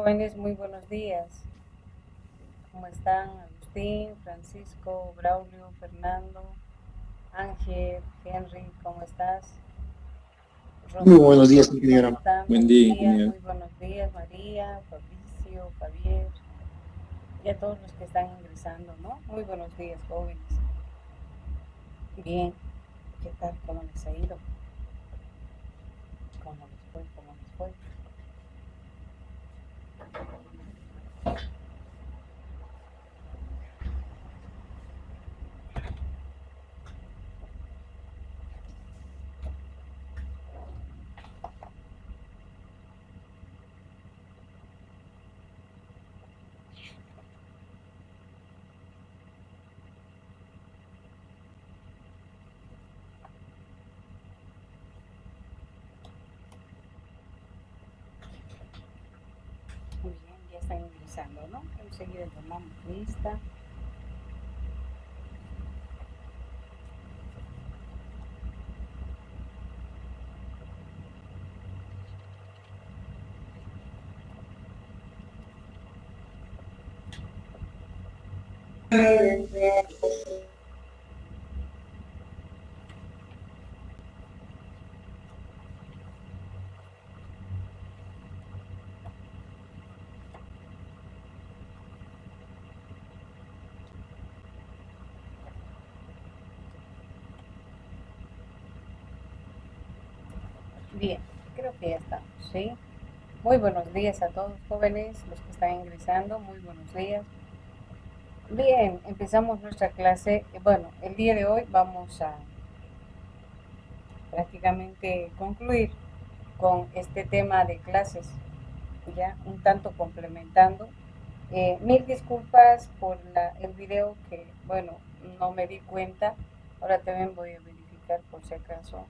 jóvenes, muy buenos días. ¿Cómo están? Agustín, Francisco, Braulio, Fernando, Ángel, Henry, ¿cómo estás? Muy buenos Rocío, días, ¿cómo ingeniero. están? Buen Buenos día, días, ingeniero. muy buenos días, María, Fabricio, Javier y a todos los que están ingresando, ¿no? Muy buenos días, jóvenes. Bien, ¿qué tal? ¿Cómo les ha ido? ¿Cómo les fue? ¿Cómo les fue? Muy bien, ya están ingresando, ¿no? Enseguida tomamos lista. Bien, creo que ya estamos, ¿sí? Muy buenos días a todos jóvenes, los que están ingresando, muy buenos días. Bien, empezamos nuestra clase. Bueno, el día de hoy vamos a prácticamente concluir con este tema de clases, ya un tanto complementando. Mil disculpas por el video que, bueno, no me di cuenta. Ahora también voy a verificar por si acaso.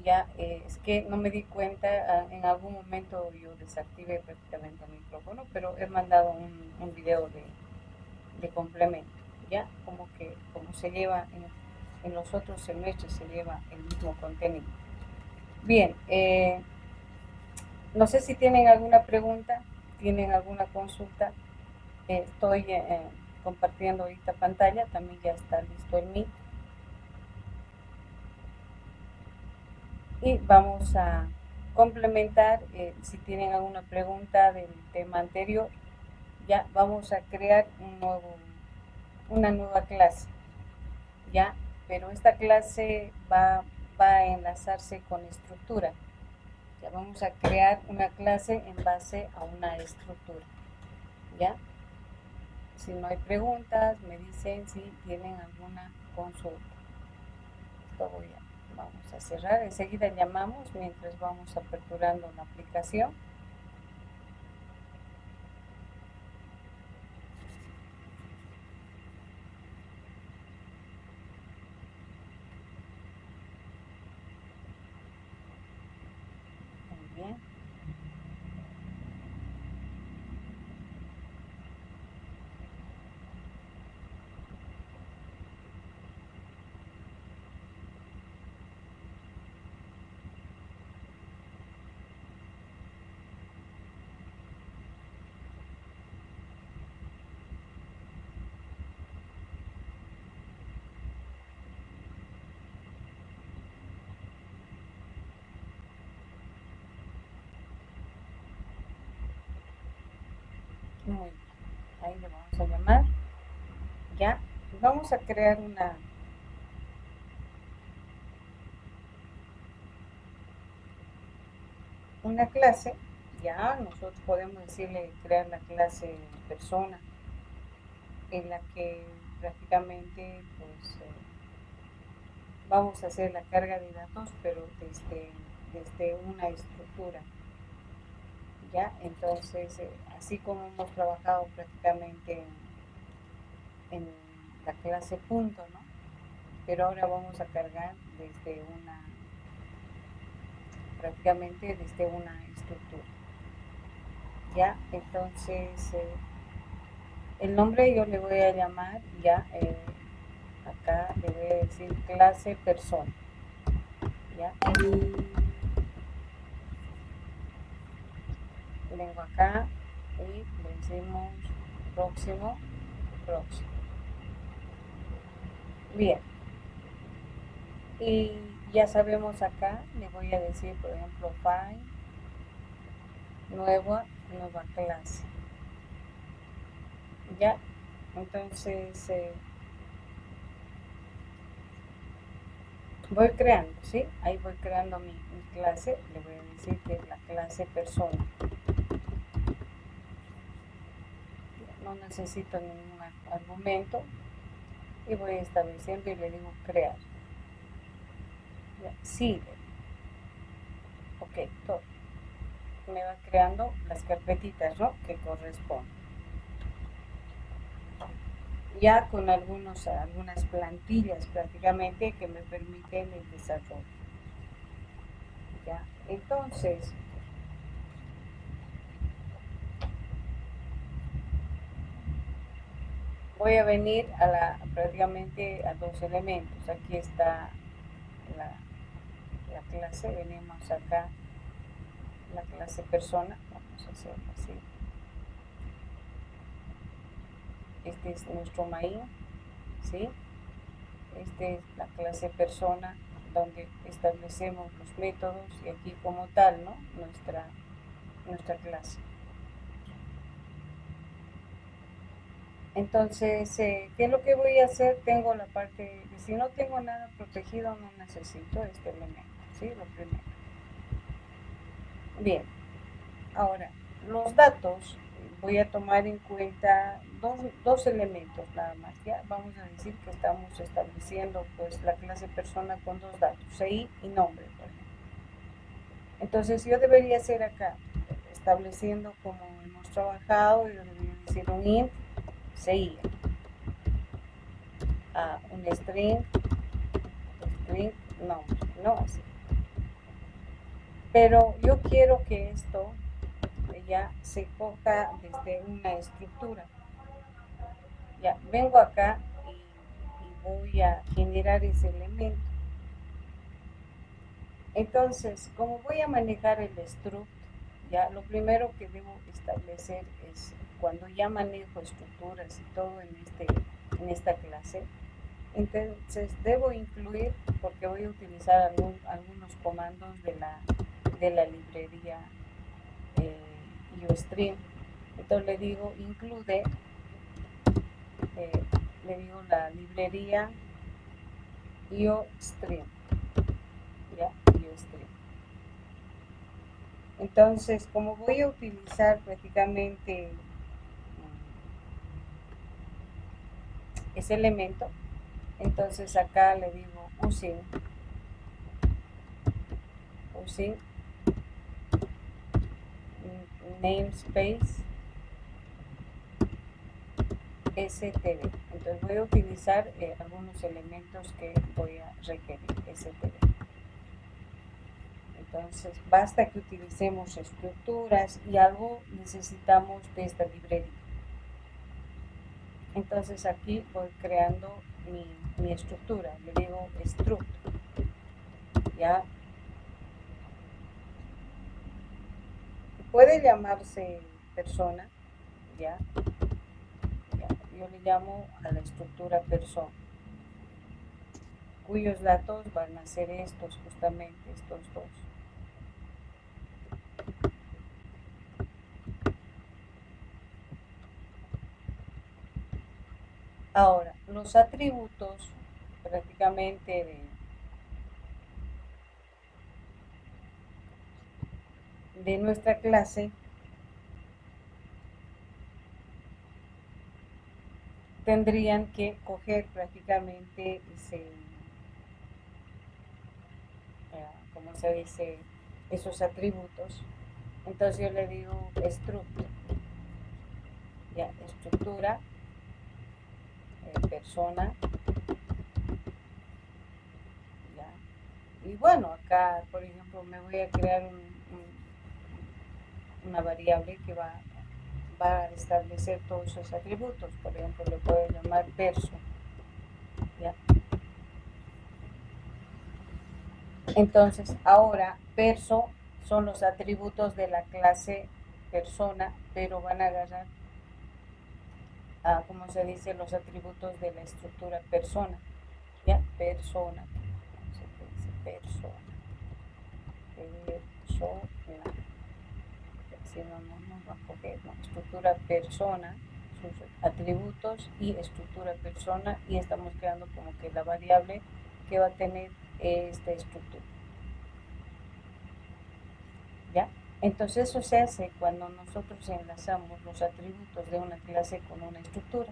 Ya, es que no me di cuenta, en algún momento yo desactivé prácticamente el micrófono, pero he mandado un video de complemento, ya, como se lleva en los otros semestres, se lleva el mismo contenido. Bien, no sé si tienen alguna pregunta, tienen alguna consulta. Estoy compartiendo ahorita pantalla, también ya está listo el Meet. Y vamos a complementar, si tienen alguna pregunta del tema anterior, ya vamos a crear una nueva clase, ya, pero esta clase va a enlazarse con estructura. Ya vamos a crear una clase en base a una estructura, ya. Si no hay preguntas, me dicen si tienen alguna consulta. Vamos a cerrar, enseguida llamamos mientras vamos aperturando la aplicación. Muy bien. Muy bien. Ahí le vamos a llamar. Ya. Vamos a crear una clase. Ya, nosotros podemos decirle crear la clase persona, en la que prácticamente pues vamos a hacer la carga de datos, pero desde una estructura. Ya, entonces, así como hemos trabajado prácticamente en la clase punto, ¿no? Pero ahora vamos a cargar prácticamente desde una estructura. Ya, entonces, el nombre yo le voy a llamar, ya, acá le voy a decir clase persona. Ya, vengo acá, y le decimos próximo, próximo. Bien, y ya sabemos acá, le voy a decir por ejemplo find nueva clase. Ya, entonces voy creando, ¿sí? Ahí voy creando mi clase, le voy a decir que es la clase persona. No necesito ningún argumento y voy estableciendo y le digo crear. Ya, sigue. Ok, todo. Me va creando las carpetitas, ¿no? Que corresponden. Ya con algunas plantillas prácticamente que me permiten el desarrollo. Ya, entonces voy a venir prácticamente a dos elementos. Aquí está la clase, venimos acá, la clase persona, vamos a hacerlo así. Este es nuestro main, ¿sí? Este es la clase persona, donde establecemos los métodos y aquí como tal, ¿no? Nuestra clase. Entonces, ¿qué es lo que voy a hacer? Tengo la parte, de, si no tengo nada protegido, no necesito este elemento, ¿sí? Lo primero. Bien, ahora, los datos, voy a tomar en cuenta dos elementos nada más, ¿ya? Vamos a decir que estamos estableciendo, pues, la clase persona con dos datos, CI y nombre, por ejemplo. Entonces, yo debería hacer acá, estableciendo como hemos trabajado, yo debería decir un int CI, un string no, no así. Pero yo quiero que esto ya se coja desde una estructura. Ya, vengo acá y voy a generar ese elemento. Entonces, como voy a manejar el struct, ya lo primero que debo establecer es cuando ya manejo estructuras y todo en esta clase, entonces debo incluir, porque voy a utilizar algunos comandos de la librería UStream. Entonces le digo include, le digo la librería UStream, ya, UStream. Entonces, como voy a utilizar prácticamente ese elemento, entonces acá le digo using namespace std. Entonces voy a utilizar algunos elementos que voy a requerir std. Entonces basta que utilicemos estructuras y algo necesitamos de esta librería. Entonces aquí voy creando mi estructura, le digo struct, ya. Puede llamarse persona, ya. Yo le llamo a la estructura persona, cuyos datos van a ser estos, justamente estos dos. Ahora, los atributos prácticamente de nuestra clase tendrían que coger prácticamente como se dice, esos atributos. Entonces yo le digo struct, ya, estructura, persona, ya. Y bueno, acá, por ejemplo, me voy a crear una variable que va a establecer todos esos atributos. Por ejemplo, le puedo llamar perso, ¿ya? Entonces, ahora, perso son los atributos de la clase persona, pero van a agarrar, como se dice, los atributos de la estructura persona, ya, persona, se dice persona, si no, no va a coger, no, estructura persona, sus atributos y estructura persona, y estamos creando como que la variable que va a tener esta estructura, ¿ya? Entonces eso se hace cuando nosotros enlazamos los atributos de una clase con una estructura.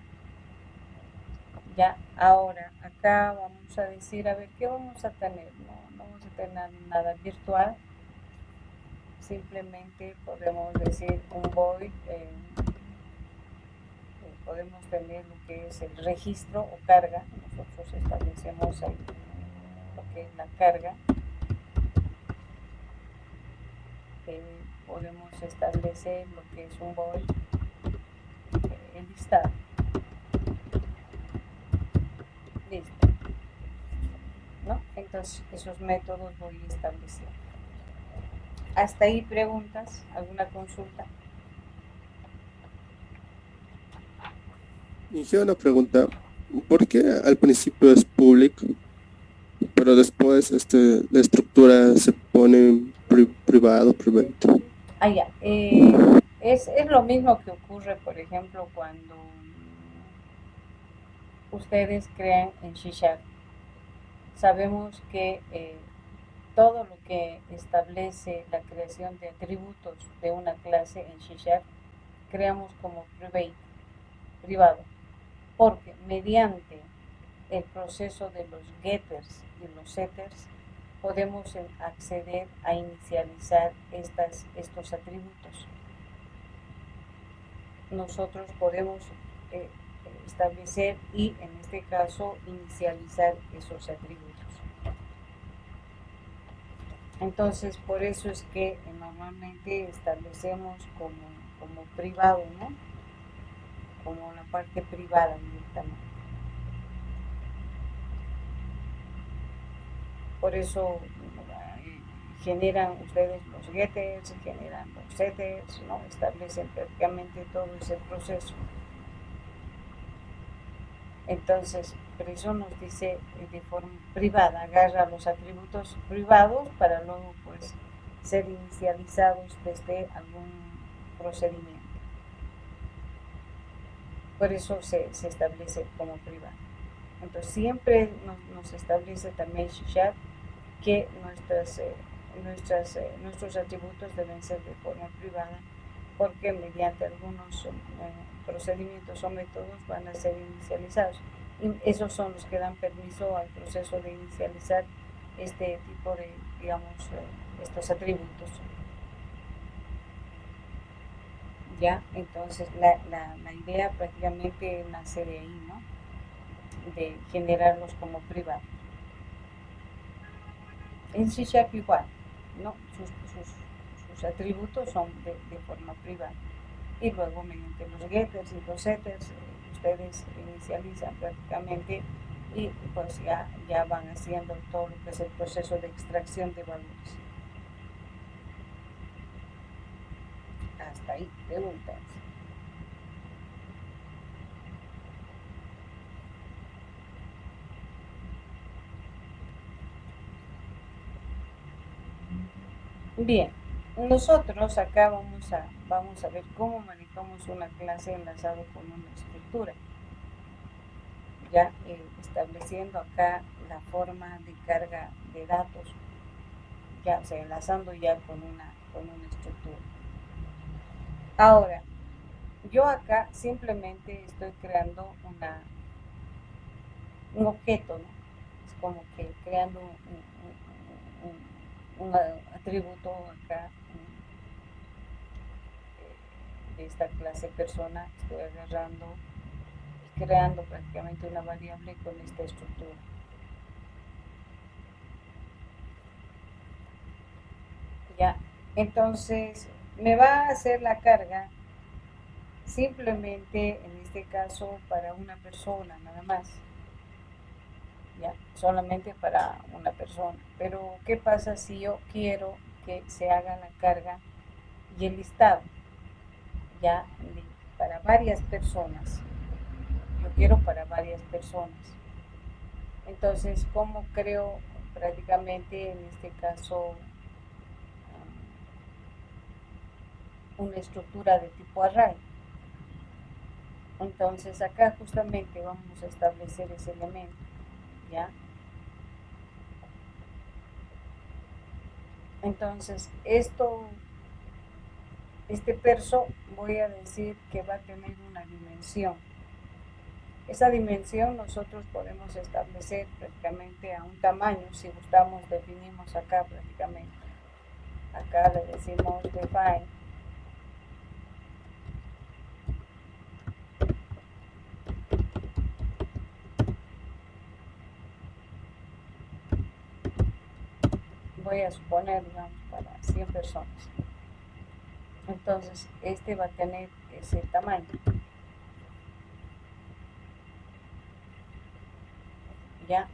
Ya, ahora acá vamos a decir, a ver, ¿qué vamos a tener? No vamos a tener nada virtual, simplemente podemos decir un void, podemos tener lo que es el registro o carga, nosotros establecemos ahí lo que es la carga, podemos establecer lo que es un void, el listado, listo, ¿no? Entonces esos métodos voy a establecer. Hasta ahí preguntas, alguna consulta. Y yo una pregunta, ¿por qué al principio es público, pero después la estructura se pone privado, private? Ya. Es lo mismo que ocurre, por ejemplo, cuando ustedes crean en C#. Sabemos que todo lo que establece la creación de atributos de una clase en C# creamos como privado, porque mediante el proceso de los getters y los setters podemos acceder a inicializar estos atributos. Nosotros podemos establecer y en este caso inicializar esos atributos. Entonces por eso es que normalmente establecemos como privado, ¿no? Como la parte privada directamente. Por eso generan ustedes los getters, generan los setters, ¿no? Establecen prácticamente todo ese proceso. Entonces, por eso nos dice de forma privada, agarra los atributos privados para luego pues ser inicializados desde algún procedimiento. Por eso se establece como privado. Entonces siempre nos establece también C# que nuestros atributos deben ser de forma privada, porque mediante algunos procedimientos o métodos van a ser inicializados. Y esos son los que dan permiso al proceso de inicializar este tipo de, digamos, estos atributos. Ya, entonces la idea prácticamente nace de ahí, ¿no? De generarlos como privados. En C# igual, ¿no? Sus atributos son de forma privada. Y luego mediante los getters y los setters ustedes inicializan prácticamente y pues ya van haciendo todo lo que es el proceso de extracción de valores. Hasta ahí, preguntas. Bien, nosotros acá vamos a ver cómo manejamos una clase enlazado con una estructura. Ya estableciendo acá la forma de carga de datos, ya, o sea, enlazando ya con una estructura. Ahora, yo acá simplemente estoy creando un objeto, ¿no? Es como que creando un atributo acá de esta clase persona, estoy agarrando y creando prácticamente una variable con esta estructura. Ya, entonces me va a hacer la carga simplemente en este caso para una persona nada más, ya, solamente para una persona. Pero ¿qué pasa si yo quiero que se haga la carga y el listado? ya para varias personas. Yo quiero para varias personas. Entonces, ¿cómo creo prácticamente en este caso una estructura de tipo array? Entonces acá justamente vamos a establecer ese elemento, ¿ya? Entonces este perso voy a decir que va a tener una dimensión. Esa dimensión nosotros podemos establecer prácticamente a un tamaño, si gustamos definimos acá prácticamente. Acá le decimos define. Voy a suponer, digamos, para 100 personas. Entonces, este va a tener ese tamaño. ¿Ya?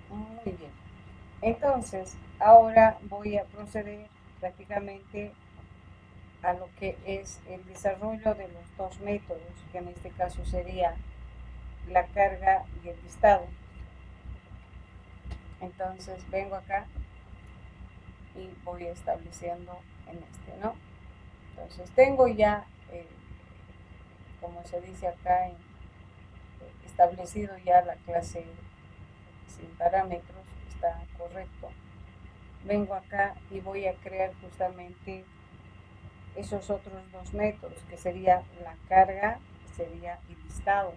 Muy bien. Entonces, ahora voy a proceder prácticamente a lo que es el desarrollo de los dos métodos, que en este caso sería la carga y el listado. Entonces, vengo acá y voy estableciendo en este, ¿no? Entonces, tengo ya, como se dice acá, establecido ya la clase sin parámetros, está correcto. Vengo acá y voy a crear justamente esos otros dos métodos, que sería la carga, sería el listado.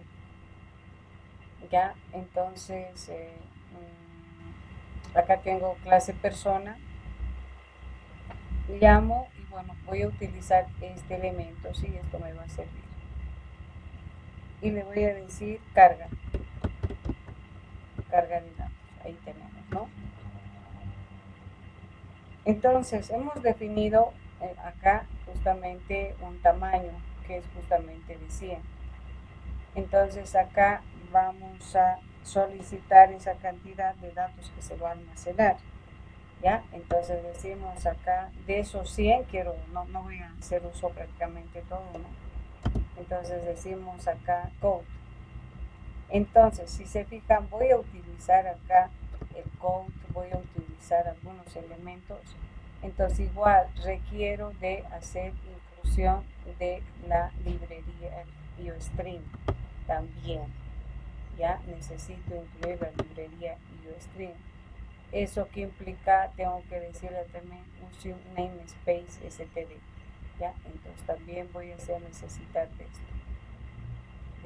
Ya, entonces, acá tengo clase persona, llamo y bueno, voy a utilizar este elemento, sí, esto me va a servir. Y le voy a decir carga de datos, ahí tenemos, ¿no? Entonces, hemos definido acá justamente un tamaño, que es justamente de 100. Entonces, acá vamos a solicitar esa cantidad de datos que se va a almacenar. ¿Ya? Entonces decimos acá, de esos 100, no voy a hacer uso prácticamente todo, ¿no? Entonces decimos acá code. Entonces, si se fijan, voy a utilizar acá el code, voy a utilizar algunos elementos. Entonces, igual requiero de hacer inclusión de la librería IOStream también. Ya necesito incluir la librería IOStream. Eso que implica, tengo que decirle también use un namespace std. ¿Ya? Entonces también voy a necesitar de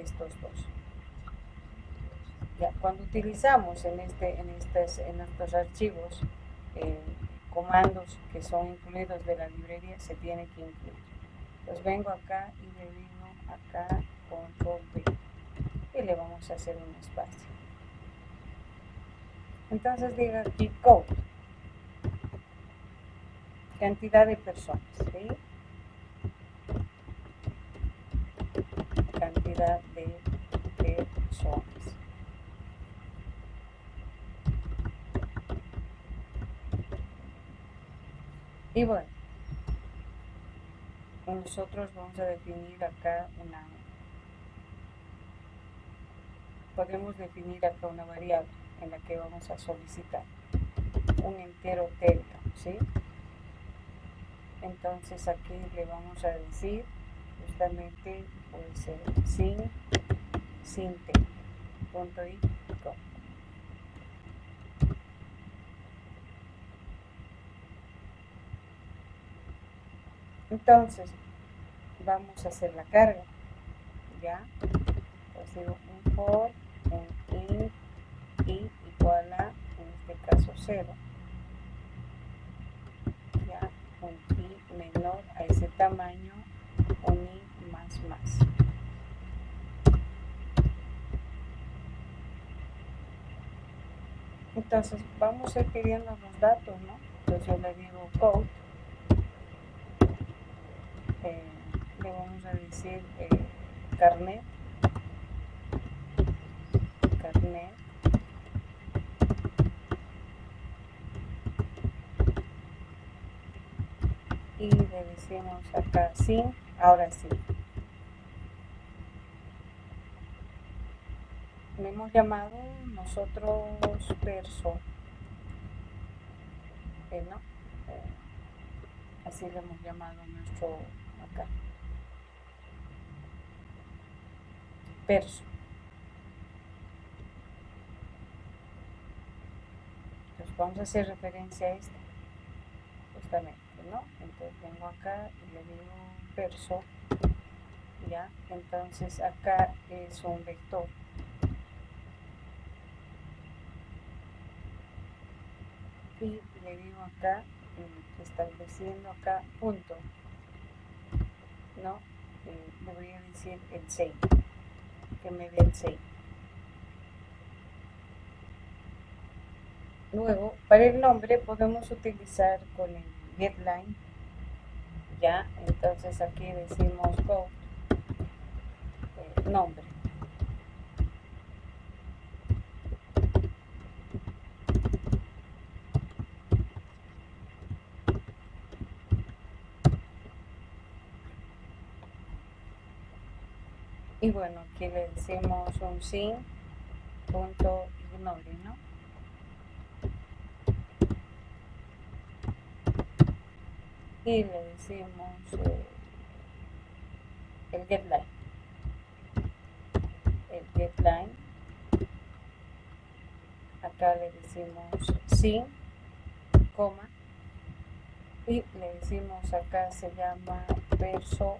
estos dos. ¿Ya? Cuando utilizamos en estos archivos comandos que son incluidos de la librería, se tiene que incluir. Entonces vengo acá y le digo acá control V y le vamos a hacer un espacio. Entonces digo aquí code, cantidad de personas, ¿sí? Cantidad de personas. Y bueno, nosotros vamos a definir acá podemos definir acá una variable en la que vamos a solicitar un entero t, ¿sí? Entonces aquí le vamos a decir justamente puede ser sin t, punto y com. Entonces vamos a hacer la carga, ¿ya? Entonces digo un for, un int y igual a, en este caso 0, ya, un i menor a ese tamaño, un i más. Entonces vamos a ir pidiendo los datos, ¿no? Entonces yo le digo code, le vamos a decir carnet, y le decimos acá sin Ahora sí. Le hemos llamado nosotros perso, ¿no? Así le hemos llamado nuestro acá. Perso. Entonces vamos a hacer referencia a esto, justamente, ¿no? Entonces vengo acá y le digo perso, ¿ya? Entonces acá es un vector. Y le digo acá, estableciendo acá punto, ¿no? Le voy a decir el 6, que me dé el 6. Luego, para el nombre podemos utilizar con el getLine, ya, entonces aquí decimos code, nombre. Y bueno, aquí le decimos un sin punto ignore, ¿no? Y le decimos el getLine. El getLine. Acá le decimos sin, coma. Y le decimos acá se llama perso.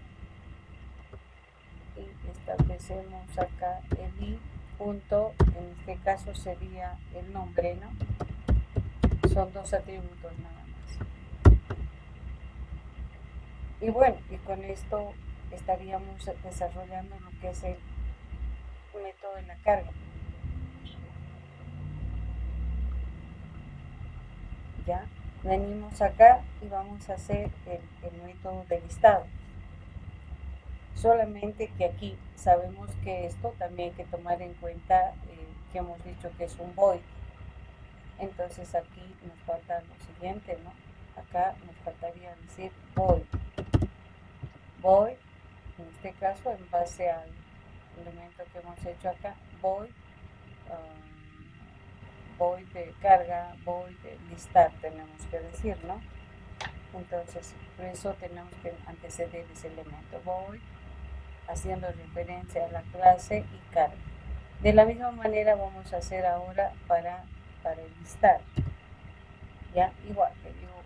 Y establecemos acá el i punto, en este caso sería el nombre, ¿no? Son dos atributos nada más. Y bueno, y con esto estaríamos desarrollando lo que es el método de la carga. Ya, venimos acá y vamos a hacer el método de listado. Solamente que aquí sabemos que esto también hay que tomar en cuenta que hemos dicho que es un void. Entonces aquí nos falta lo siguiente, ¿no? Acá nos faltaría decir void. Void, en este caso, en base al elemento que hemos hecho acá, void, void de carga, void de listar, tenemos que decir, ¿no? Entonces, por eso tenemos que anteceder ese elemento void, haciendo referencia a la clase y carga. De la misma manera vamos a hacer ahora para el listar. Ya, igual, le digo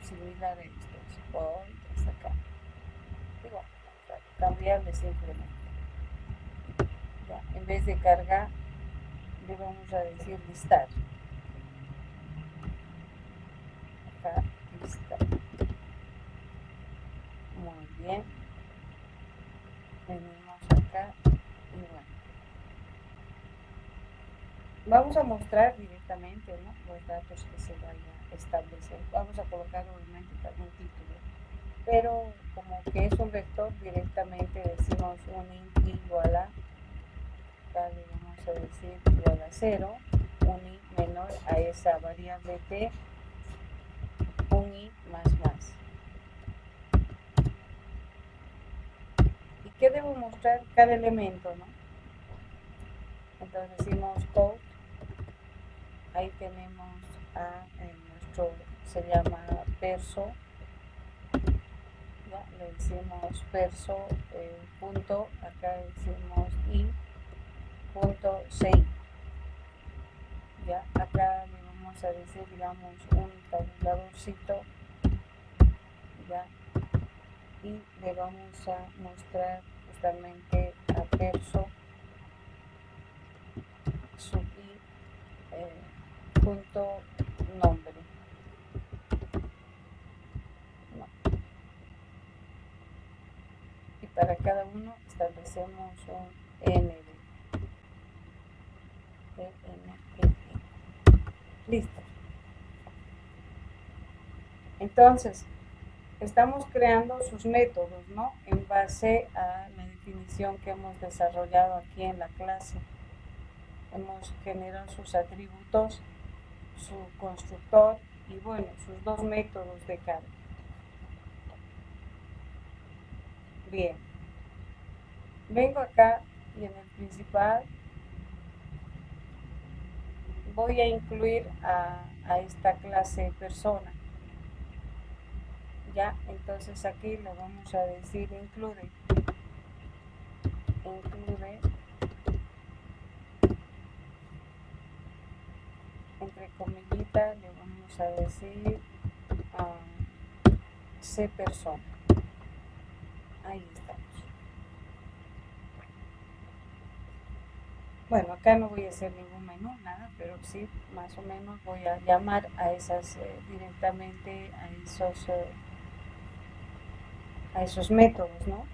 similar a esto, void hasta acá. Igual, cambiarle simplemente. Ya, en vez de cargar, le vamos a decir listar. Acá, listar. Muy bien. Venimos acá y bueno. Vamos a mostrar directamente, ¿no?, los datos que se vayan a establecer. Vamos a colocar obviamente también título, pero como que es un vector, directamente decimos un int igual a, acá le vamos a decir igual a 0, un i menor a esa variable t, un i más más. ¿Y qué debo mostrar? Cada elemento, ¿no? Entonces decimos code, ahí tenemos a nuestro, se llama perso, ya le decimos perso punto, acá decimos i punto 6, ya acá le vamos a decir, digamos, un tabuladorcito, ya, y le vamos a mostrar justamente a perso sub i punto nombre, no. Y para cada uno establecemos un nd, listo. Entonces estamos creando sus métodos, ¿no?, en base a la definición que hemos desarrollado aquí en la clase. Hemos generado sus atributos, su constructor y bueno, sus dos métodos de carga. Bien, vengo acá y en el principal voy a incluir a esta clase persona. Ya, entonces aquí le vamos a decir include entre comillitas le vamos a decir C persona. Ahí estamos. Bueno, acá no voy a hacer ningún menú, nada, pero sí, más o menos voy a llamar a esas directamente a esos métodos, ¿no?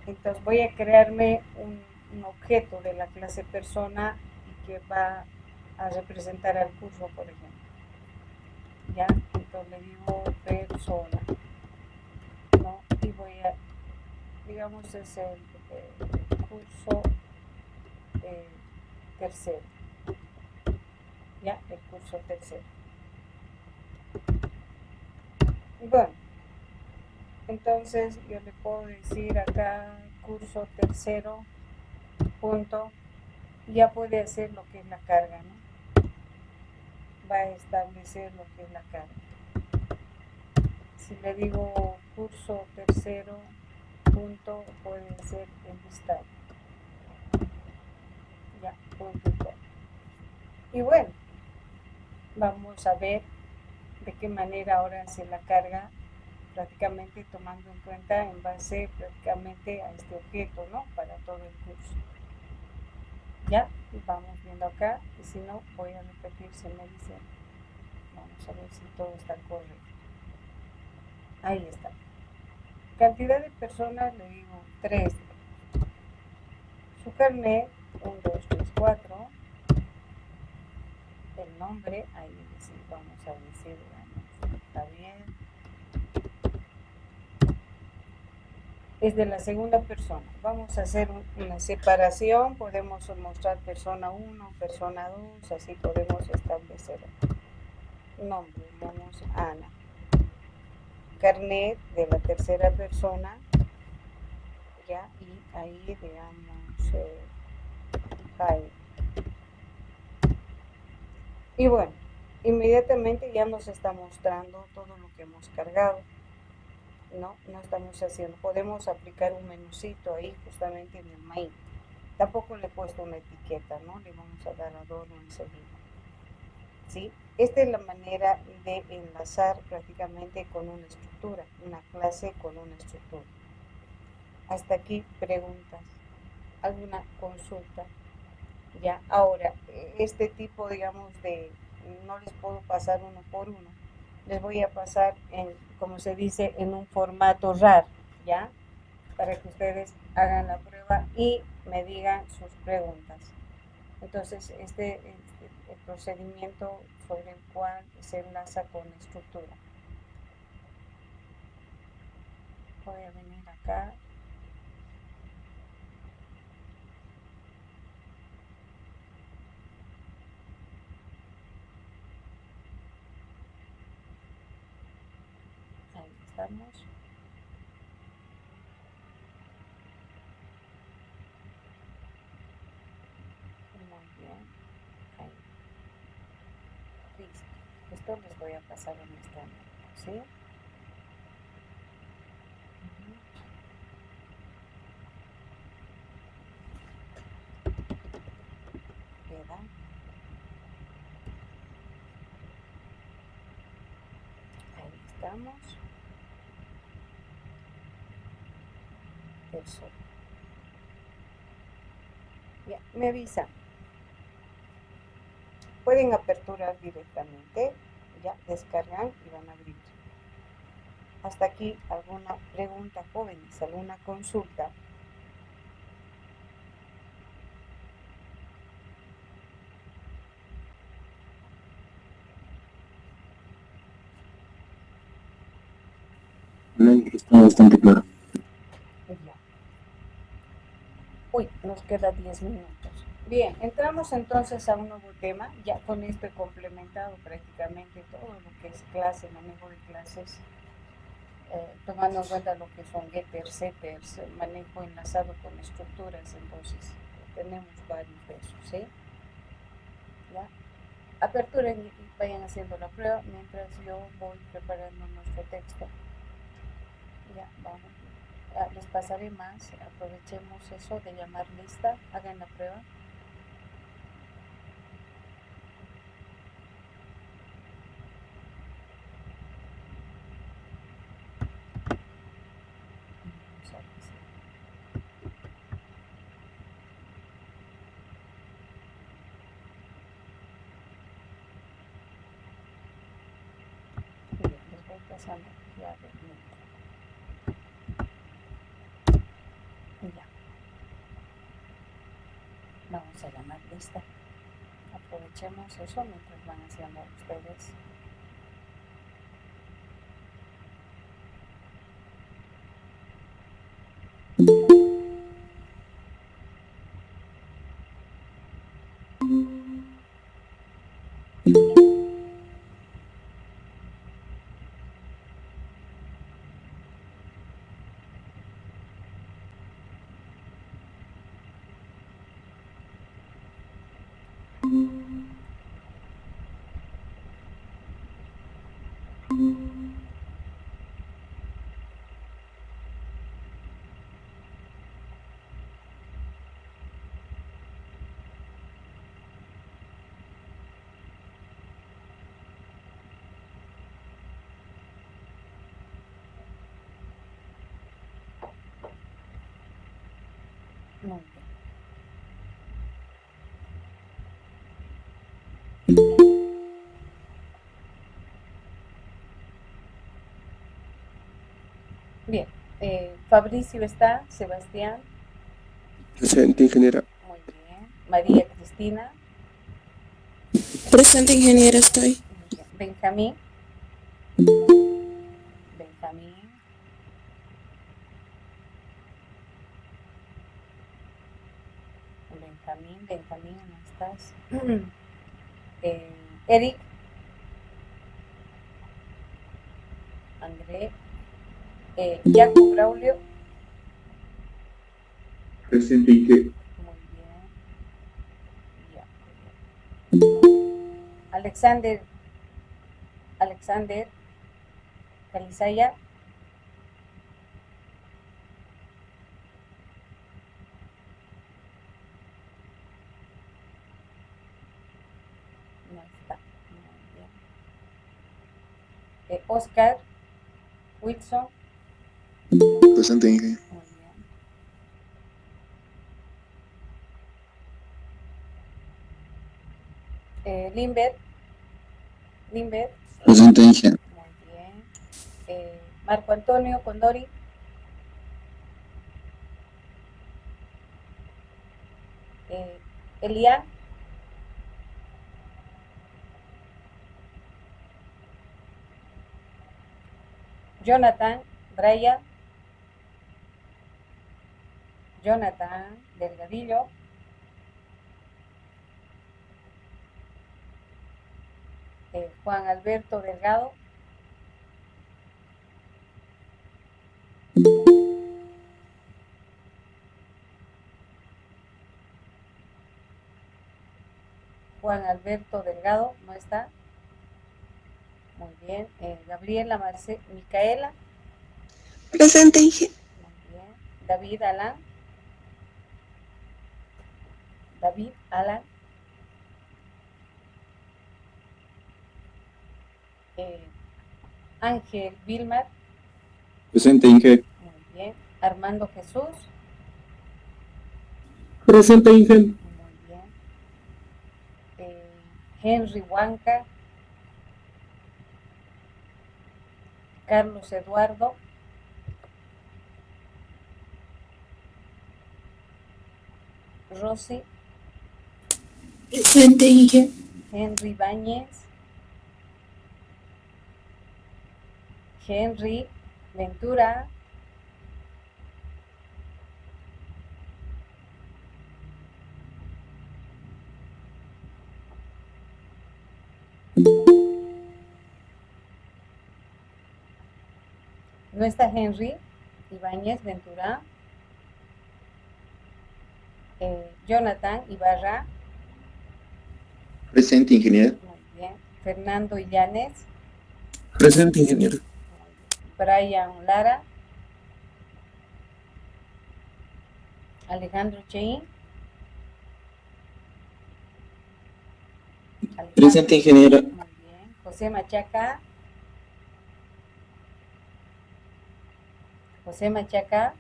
Entonces voy a crearme un objeto de la clase persona y que va a representar al curso, por ejemplo. Ya, entonces le digo persona, ¿no? Y voy a, digamos, es el curso tercero. Ya, el curso tercero. Y bueno, entonces yo le puedo decir acá curso tercero punto, ya puede hacer lo que es la carga, ¿no? Va a establecer lo que es la carga. Si le digo curso tercero punto, puede ser el listado. Ya, punto y todo. Y bueno, vamos a ver de qué manera ahora se la carga, prácticamente tomando en cuenta en base prácticamente a este objeto, ¿no? Para todo el curso. Ya, vamos viendo acá, y si no, voy a repetir, se me dice, vamos a ver si todo está correcto. Ahí está. Cantidad de personas, le digo 3. Su carnet, 1, 2, 3, 4. El nombre, ahí vamos a decir, está bien. Es de la segunda persona. Vamos a hacer una separación, podemos mostrar persona 1, persona 2, así podemos establecer. Nombre, vamos Ana. Carnet de la tercera persona, ya, y ahí digamos Jaime. Y bueno, inmediatamente ya nos está mostrando todo lo que hemos cargado. No estamos haciendo, podemos aplicar un menucito ahí justamente en el main. Tampoco le he puesto una etiqueta, ¿no? Le vamos a dar adorno enseguida. ¿Sí? Esta es la manera de enlazar prácticamente con una estructura, una clase con una estructura. Hasta aquí preguntas, alguna consulta. Ya, ahora, este tipo, digamos, no les puedo pasar uno por uno. Les voy a pasar, como se dice, en un formato RAR, ¿ya? Para que ustedes hagan la prueba y me digan sus preguntas. Entonces, el procedimiento sobre el cual se enlaza con la estructura. Voy a venir acá. Ahí estamos. Muy bien. Ahí. Listo. Esto les voy a pasar en este momento, ¿sí? Queda. Ahí estamos. Eso. Ya, me avisan. Pueden aperturar directamente, ya descargan y van a abrir. Hasta aquí, ¿alguna pregunta, jóvenes? ¿Alguna consulta? Está bastante claro. Ya. Uy, nos queda 10 minutos. Bien, entramos entonces a un nuevo tema. Ya con esto he complementado prácticamente todo lo que es clase, manejo de clases tomando en cuenta lo que son getters, setters, manejo enlazado con estructuras, entonces tenemos varios de esos, ¿sí? ¿Ya? Aperturen y vayan haciendo la prueba mientras yo voy preparando nuestro texto. Ya, vamos. Les pasaré más, aprovechemos eso de llamar lista, hagan la prueba. Bien, les voy pasando ya de ya. Vamos a llamar lista. Aprovechemos eso mientras van haciendo ustedes. Muy bien. Bien, Fabricio está, Sebastián. Presente, ingeniera. Muy bien. María Cristina. Presente, ingeniera, estoy. Muy bien. Benjamín. Benjamín. Benjamín, ¿no estás? Eric. André. Jaco Braulio. Presente, Ike. Muy bien. Ya. Alexander Calizaya. No está. Muy bien. Oscar Wilson. Presente, Ike. Muy bien. Limber. Presente, Ike. Muy bien. Marco Antonio Condori. Elian. Jonathan Braya. Jonathan Delgadillo. Juan Alberto Delgado. Juan Alberto Delgado, ¿no está? Muy bien. Gabriela Micaela. Presente, Ige. Muy bien. David Alan. Ángel Vilmar. Presente, Ike. Muy bien. Armando Jesús. Presente, Ige. Muy bien. Henry Huanca. Carlos Eduardo. Rosy. Presente, Ige. Henry Báñez. Henry Ventura. no está Henry Ibáñez Ventura. Jonathan Ibarra. Presente, ingeniero. Muy bien. Fernando Illanes. Presente, ingeniero. Brian Lara. Alejandro Cheín. Presente, ingeniero. Muy bien. José Machaca. José Machaca.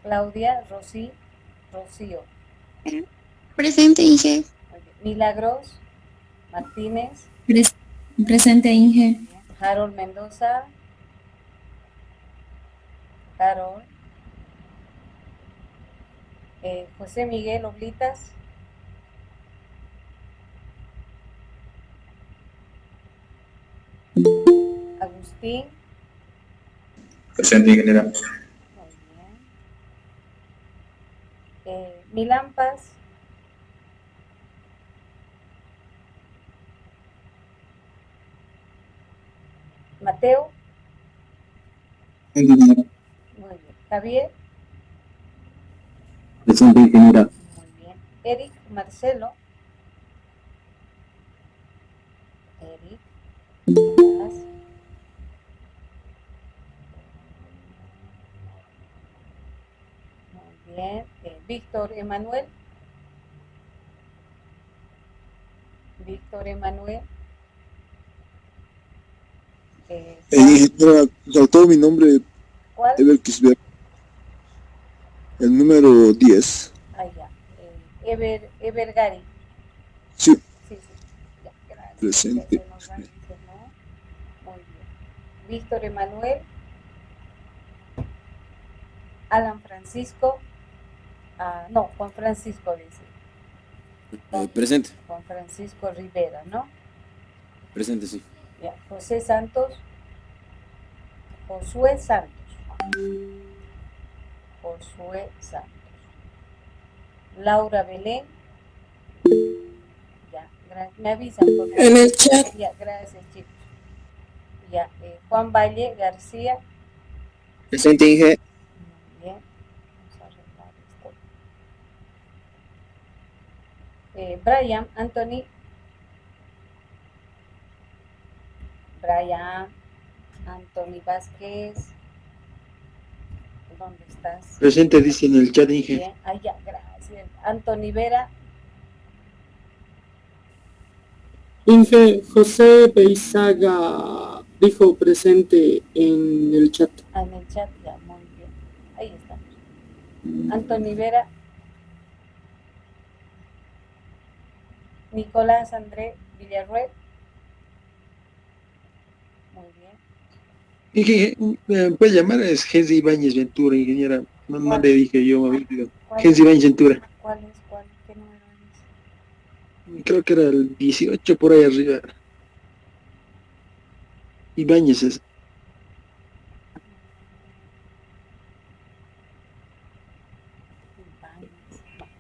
Claudia Rocío. Presente, Inge. Milagros Martínez. Presente, Inge. Harold Mendoza. Harold. José Miguel Oblitas. Agustín. Presente, ingeniero. Muy bien. Milán Paz. Mateo. Ingeniero. Muy bien. Javier. Presente, ingeniero. Muy bien. Eric Marcelo. Eric. Más. Muy bien. Víctor Emanuel. Víctor Emanuel. Ingeniera, saltó mi nombre, ¿Cuál? Ever Kisber. El número 10. Ah, ya. Ever Gary. Sí, Sí, sí. Ya, gracias. presente. Ya se nos van, dice, ¿no? Muy bien. Víctor Emanuel. Alan Francisco. No, Juan Francisco dice. Presente. Juan Francisco Rivera, ¿no? Presente, sí. Ya. José Santos. Josué Santos. Josué Santos. Laura Belén. Ya, me avisan por favor. En el chat. Ya, gracias chicos. Ya, Juan Valle García. Presente, Inge. Muy bien. Vamos a arreglar esto. Brian Anthony. Brian Anthony Vázquez. ¿Dónde estás? Presente, dice en el chat, Inge. Bien, ya, gracias. Anthony Vera. Inge José Beizaga dijo presente en el chat. En el chat, ya, muy bien. Ahí está. Anthony Vera. Nicolás André Villarruel. Muy bien. Inge, ¿me puede llamar? Es Gensi Ibáñez Ventura, ingeniera. No le dije yo, me había olvidado. Gensi Ibáñez Ventura. ¿Cuál es? ¿Qué número es? Creo que era el 18 por ahí arriba. Ibáñez es.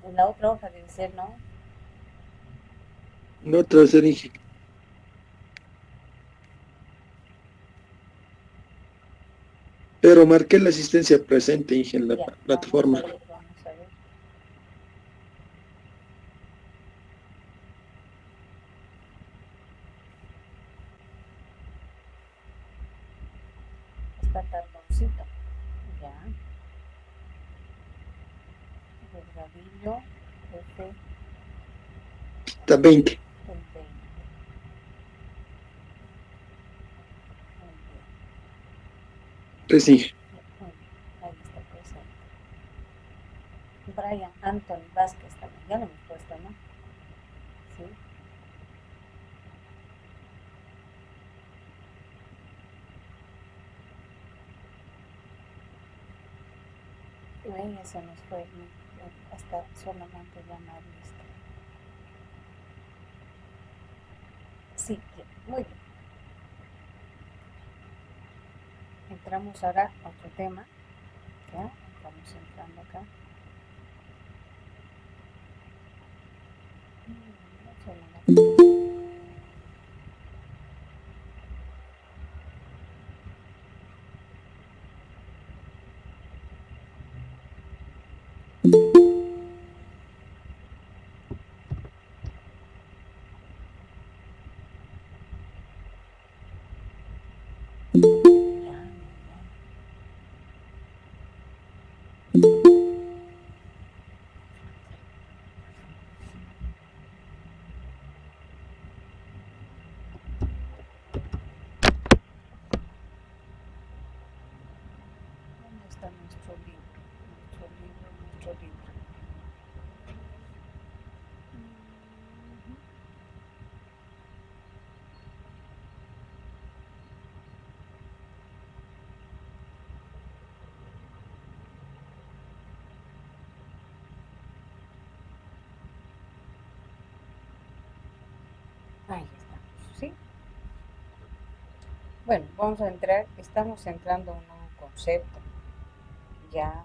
En la otra hoja debe ser, ¿no? No otra vez, Inge. Pero marqué la asistencia presente, Inge, en la Ya, plataforma. Vamos a ver. Está tardoncito. Ya. Delgadillo. F. Está 20. El 20. Pues, Inge. Ahí está presente. Brian Anthony Vázquez también. Ya lo hemos puesto, ¿no? Sí. Se nos fue hasta solamente llamar listo. Sí, muy bien. Entramos ahora a otro tema. ¿Ya? Estamos entrando acá. dice nomás. ¿Dónde está nuestro libro? Nuestro libro. Ahí estamos, ¿sí? Bueno, vamos a entrar, estamos entrando a un nuevo concepto. Ya,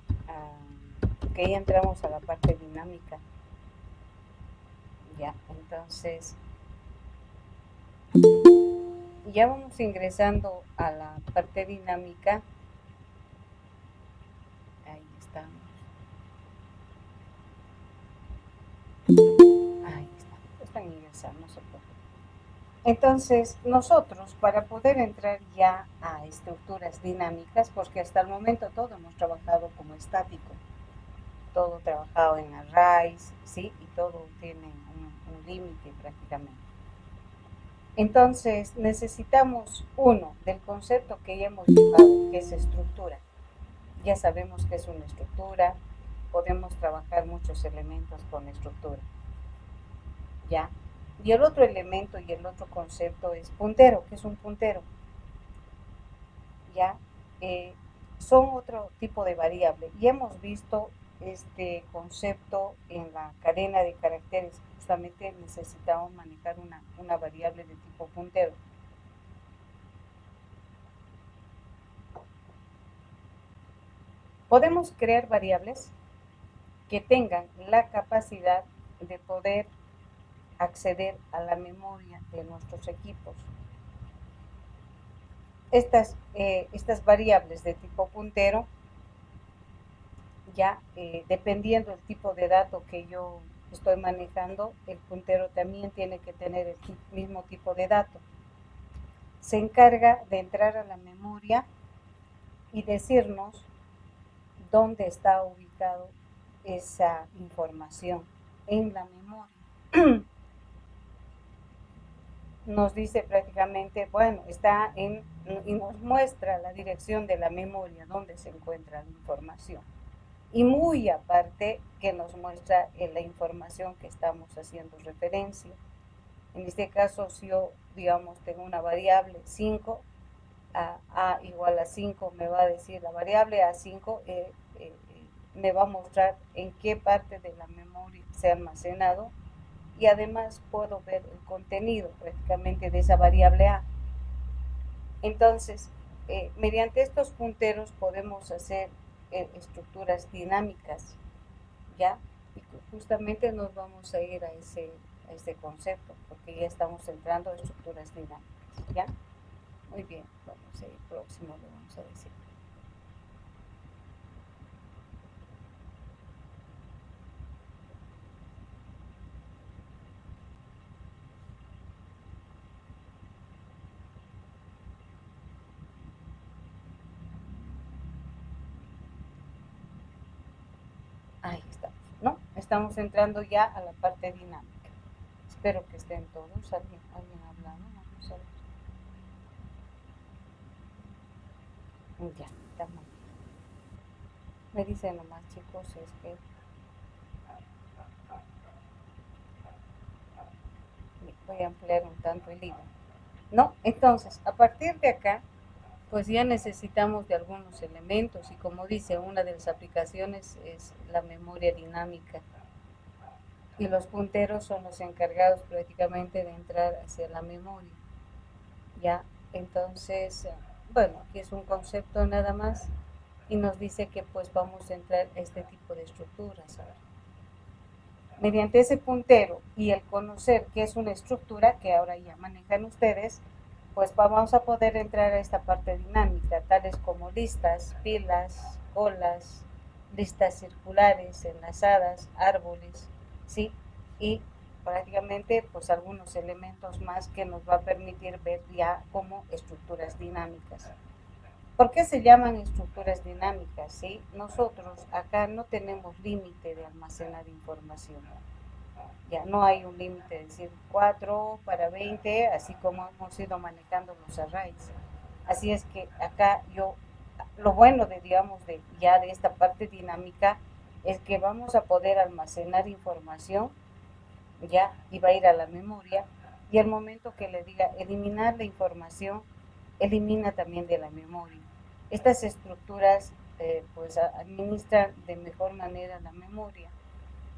que ya entramos a la parte dinámica. Ya, entonces, ya vamos ingresando a la parte dinámica. Ahí estamos. Ahí está, están ingresando, no se preocupen. Entonces, nosotros, para poder entrar ya a estructuras dinámicas, porque hasta el momento todo hemos trabajado como estático, todo trabajado en arrays, ¿sí? Y todo tiene un límite prácticamente. Entonces, necesitamos uno del concepto que ya hemos llevado, que es estructura. Ya sabemos que es una estructura, podemos trabajar muchos elementos con estructura. ¿Ya? Y el otro elemento y el otro concepto es puntero, que es un puntero. ¿Ya? Son otro tipo de variable. Y hemos visto este concepto en la cadena de caracteres. Justamente necesitamos manejar una variable de tipo puntero. Podemos crear variables que tengan la capacidad de poder acceder a la memoria de nuestros equipos. Estas variables de tipo puntero, ya dependiendo del tipo de dato que yo estoy manejando, el puntero también tiene que tener el mismo tipo de dato. Se encarga de entrar a la memoria y decirnos dónde está ubicado esa información en la memoria. Nos dice prácticamente, bueno, está y nos muestra la dirección de la memoria donde se encuentra la información. Y muy aparte que nos muestra la información que estamos haciendo referencia. En este caso, si yo, digamos, tengo una variable 5, a igual a 5 me va a decir la variable A5, me va a mostrar en qué parte de la memoria se ha almacenado, y además puedo ver el contenido prácticamente de esa variable A. Entonces, mediante estos punteros podemos hacer estructuras dinámicas, ¿ya? Y justamente nos vamos a ir a ese concepto, porque ya estamos entrando a estructuras dinámicas, ¿ya? Muy bien, vamos a ir próximo, le vamos a decir. Ahí estamos, ¿no? Estamos entrando ya a la parte dinámica. Espero que estén todos. ¿Alguien hablando? Vamos a ver. Ya, estamos. Me dicen nomás, chicos, es que voy a ampliar un tanto el libro. ¿No? Entonces, a partir de acá, pues ya necesitamos de algunos elementos, y como dice, una de las aplicaciones es la memoria dinámica, y los punteros son los encargados prácticamente de entrar hacia la memoria. Ya, entonces, bueno, aquí es un concepto nada más, y nos dice que pues vamos a entrar a este tipo de estructuras. mediante ese puntero y el conocer qué es una estructura, que ahora ya manejan ustedes, pues vamos a poder entrar a esta parte dinámica, tales como listas, filas, colas, listas circulares, enlazadas, árboles, ¿sí? Y prácticamente pues algunos elementos más que nos va a permitir ver ya como estructuras dinámicas. ¿Por qué se llaman estructuras dinámicas? ¿Sí? Nosotros acá no tenemos límite de almacenar información. Ya no hay un límite de decir 4 para 20, así como hemos ido manejando los arrays. Así es que acá lo bueno de, digamos, de esta parte dinámica es que vamos a poder almacenar información, ya, y va a ir a la memoria, y al momento que le diga eliminar la información, elimina también de la memoria. Estas estructuras pues administran de mejor manera la memoria.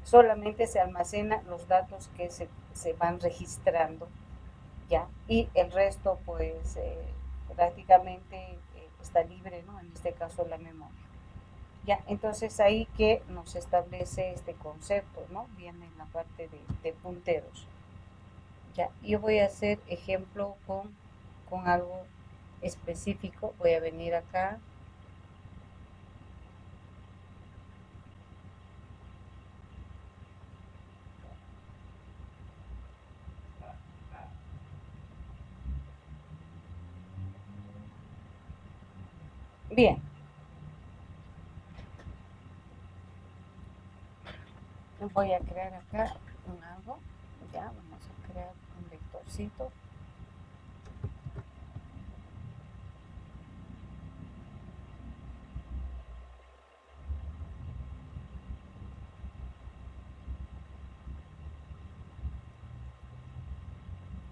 Solamente se almacenan los datos que se van registrando, ¿ya? Y el resto pues prácticamente está libre, ¿no? En este caso la memoria. Ya, entonces ahí que nos establece este concepto, ¿no? Viene en la parte de punteros. Ya, yo voy a hacer ejemplo con algo específico. Voy a venir acá. Bien. Voy a crear acá un algo. Ya, vamos a crear un vectorcito.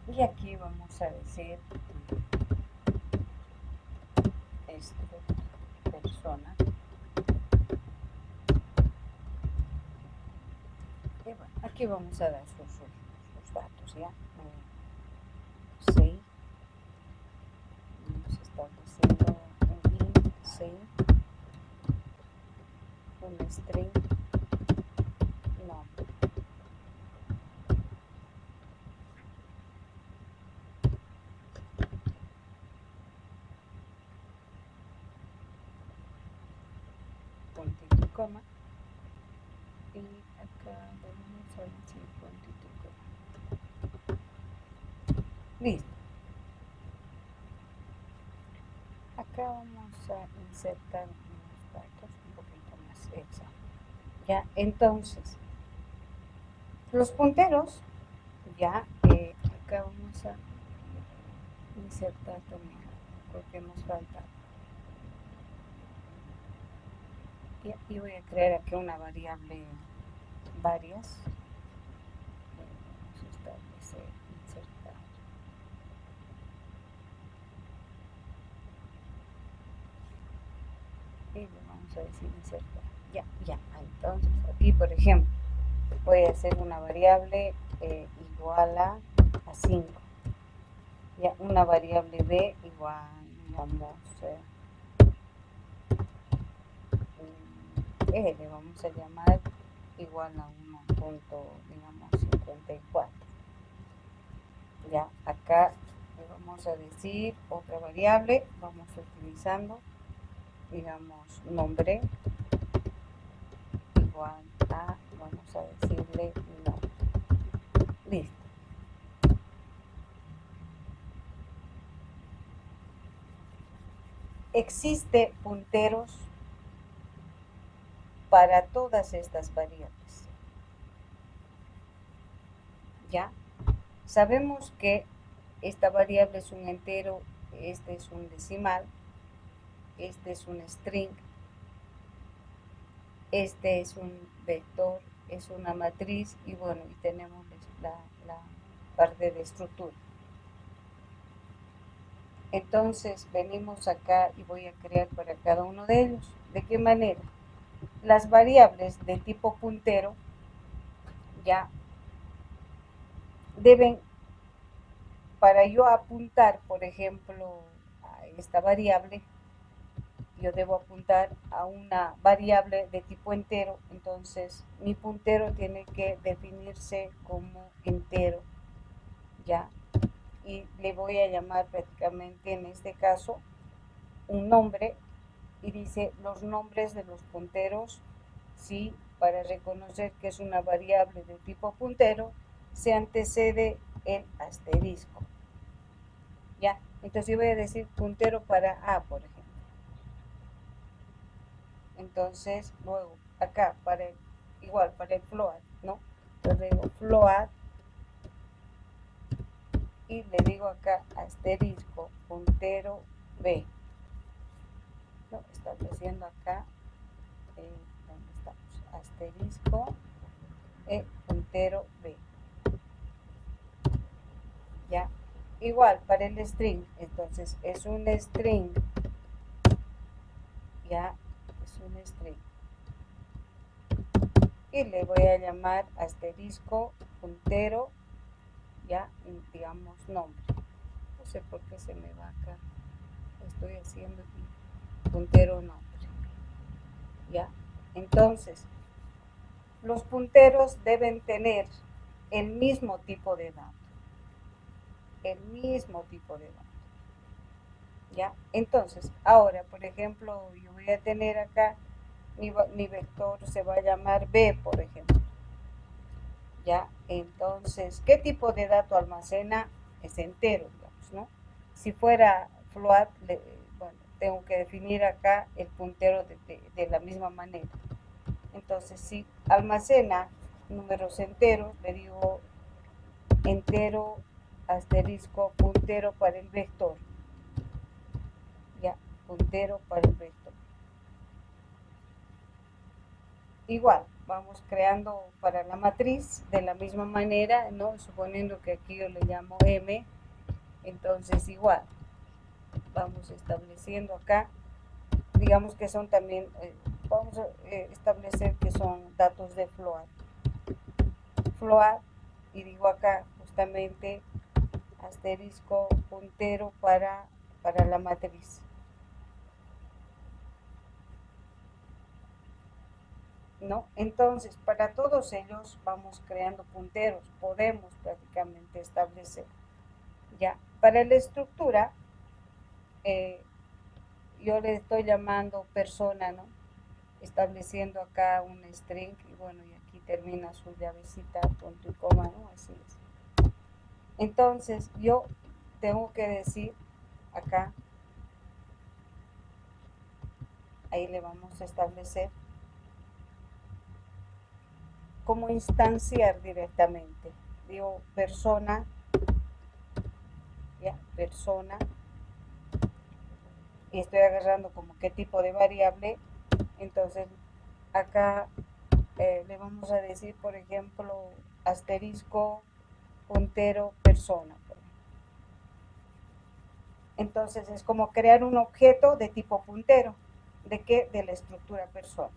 Y aquí vamos a decir persona. Y bueno, aquí vamos a dar sus datos, ¿ya? Sí. Vamos estableciendo un int, sí. Un string, nombre. Puntito y coma. Y acá vamos a decir puntito y coma. Listo. Acá vamos a insertar unos datos un poquito más exactos. Ya, entonces, los punteros, ya, acá vamos a insertar también, porque nos falta. Y voy a crear aquí una variable varias. Vamos a establecer, insertar. Y le vamos a decir insertar. Ya. Entonces, aquí, por ejemplo, voy a hacer una variable igual a 5. Ya, una variable b igual, digamos, le vamos a llamar igual a 1.54. Ya, acá le vamos a decir otra variable, vamos utilizando, digamos, nombre igual a, vamos a decirle nombre. Listo. Existe punteros para todas estas variables. ¿Ya? Sabemos que esta variable es un entero, este es un decimal, este es un string, este es un vector, es una matriz y bueno, y tenemos la parte de estructura. Entonces venimos acá y voy a crear para cada uno de ellos. ¿De qué manera? Las variables de tipo puntero ya deben, para yo apuntar, por ejemplo, a esta variable, yo debo apuntar a una variable de tipo entero, entonces mi puntero tiene que definirse como entero, ¿ya? Y le voy a llamar prácticamente en este caso un nombre, y dice los nombres de los punteros, sí, para reconocer que es una variable de tipo puntero, se antecede el asterisco, ¿ya? Entonces yo voy a decir puntero para A, por ejemplo. Entonces, luego, acá, igual, para el float, ¿no? Entonces digo float, y le digo acá asterisco, puntero B, ¿no? Estableciendo acá, ¿dónde estamos? Asterisco, puntero B, ¿ya? Igual, para el string, entonces es un string, ya, es un string. Y le voy a llamar asterisco, puntero, ya, digamos, nombre. No sé por qué se me va acá. Estoy haciendo puntero nombre. Ya. Entonces, los punteros deben tener el mismo tipo de dato. El mismo tipo de dato. ¿Ya? Entonces, ahora, por ejemplo, yo voy a tener acá, mi vector se va a llamar B, por ejemplo. ¿Ya? Entonces, ¿qué tipo de dato almacena? Es entero, digamos, ¿no? Si fuera float, bueno, tengo que definir acá el puntero de la misma manera. Entonces, si almacena números enteros, le digo entero, asterisco, puntero para el vector. Ya, puntero para el vector. Igual, vamos creando para la matriz de la misma manera, ¿no? Suponiendo que aquí yo le llamo M, entonces igual, vamos estableciendo acá, digamos que son también, vamos a establecer que son datos de float. Float, y digo acá justamente asterisco puntero para la matriz. ¿No? Entonces, para todos ellos vamos creando punteros, podemos prácticamente establecer. Ya, para la estructura, yo le estoy llamando persona, ¿no? Estableciendo acá un string, y bueno, y aquí termina su llavecita, punto y coma, ¿no? Así es. Entonces, yo tengo que decir acá, ahí le vamos a establecer cómo instanciar directamente. Digo persona, ya, persona, y estoy agarrando como qué tipo de variable. Entonces acá le vamos a decir, por ejemplo, asterisco puntero persona. Entonces es como crear un objeto de tipo puntero. ¿De qué? De la estructura persona.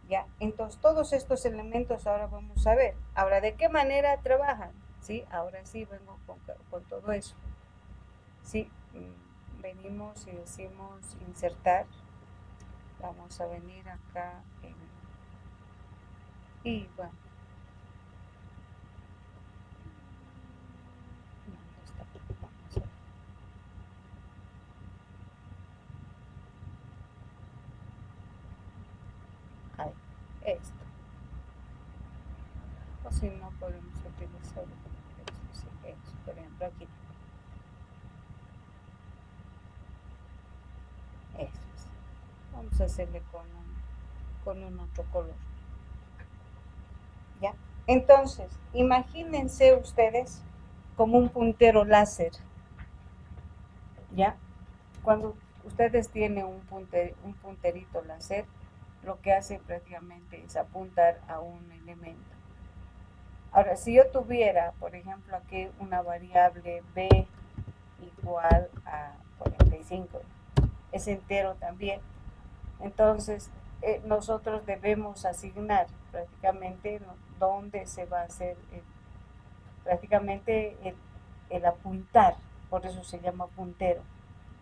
¿Ya? Entonces todos estos elementos ahora vamos a ver. Ahora, ¿de qué manera trabajan? ¿Sí? Ahora sí vengo con todo eso. ¿Sí? Venimos y decimos insertar. Vamos a venir acá y bueno. ¿Dónde está? Vamos a ver. Ahí, esto. O si no podemos utilizar esto, sí, esto, por ejemplo aquí. Eso es. Vamos a hacerle con un otro color. ¿Ya? Entonces, imagínense ustedes como un puntero láser. ¿Ya? Cuando ustedes tienen un punterito láser, lo que hace prácticamente es apuntar a un elemento. Ahora, si yo tuviera, por ejemplo, aquí una variable b igual a 45, es entero también, entonces nosotros debemos asignar prácticamente, ¿no?, dónde se va a hacer prácticamente el apuntar, por eso se llama puntero.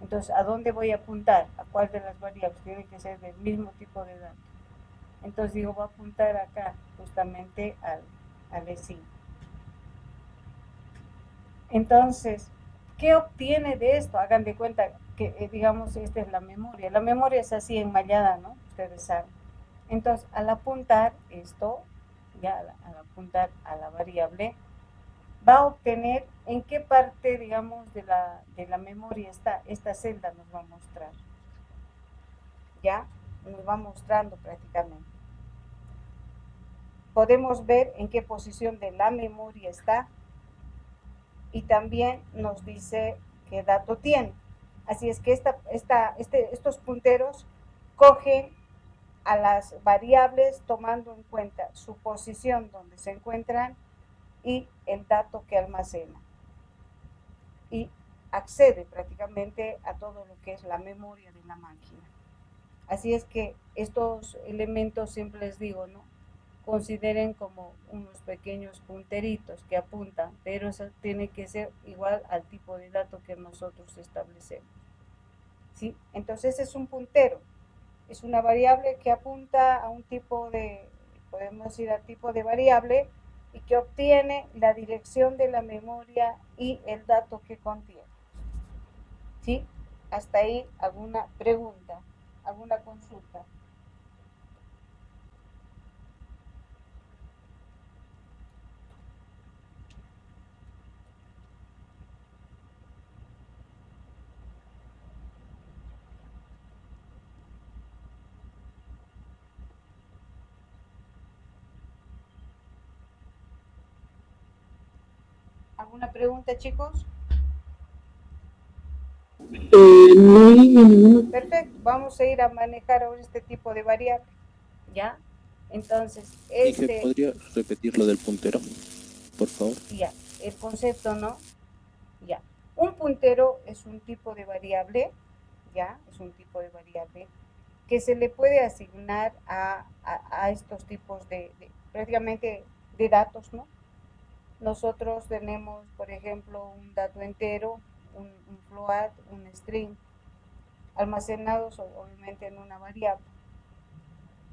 Entonces, ¿a dónde voy a apuntar? ¿A cuál de las variables? Tiene que ser del mismo tipo de dato. Entonces digo, voy a apuntar acá, justamente al E5. Entonces, ¿qué obtiene de esto? Hagan de cuenta que, digamos, esta es la memoria. La memoria es así enmallada, ¿no? Ustedes saben. Entonces, al apuntar esto, ya al apuntar a la variable, va a obtener en qué parte, digamos, de la memoria está. Esta celda nos va a mostrar. ¿Ya? Nos va mostrando prácticamente. Podemos ver en qué posición de la memoria está y también nos dice qué dato tiene. Así es que estos punteros cogen a las variables tomando en cuenta su posición donde se encuentran y el dato que almacena. Y accede prácticamente a todo lo que es la memoria de la máquina. Así es que estos elementos, siempre les digo, ¿no? Consideren como unos pequeños punteritos que apuntan, pero eso tiene que ser igual al tipo de dato que nosotros establecemos. ¿Sí? Entonces es un puntero, es una variable que apunta a un tipo de, podemos decir, al tipo de variable y que obtiene la dirección de la memoria y el dato que contiene. ¿Sí? Hasta ahí, ¿alguna pregunta? ¿Alguna consulta? ¿Alguna pregunta, chicos? No hay ninguna. Perfecto, vamos a ir a manejar ahora este tipo de variable, ¿ya? Entonces, Inge, ¿podría repetir lo del puntero, por favor? ya, el concepto, ¿no? Ya, un puntero es un tipo de variable, ¿ya? Es un tipo de variable que se le puede asignar a estos tipos prácticamente de datos, ¿no? Nosotros tenemos, por ejemplo, un dato entero, un float, un string, almacenados obviamente en una variable.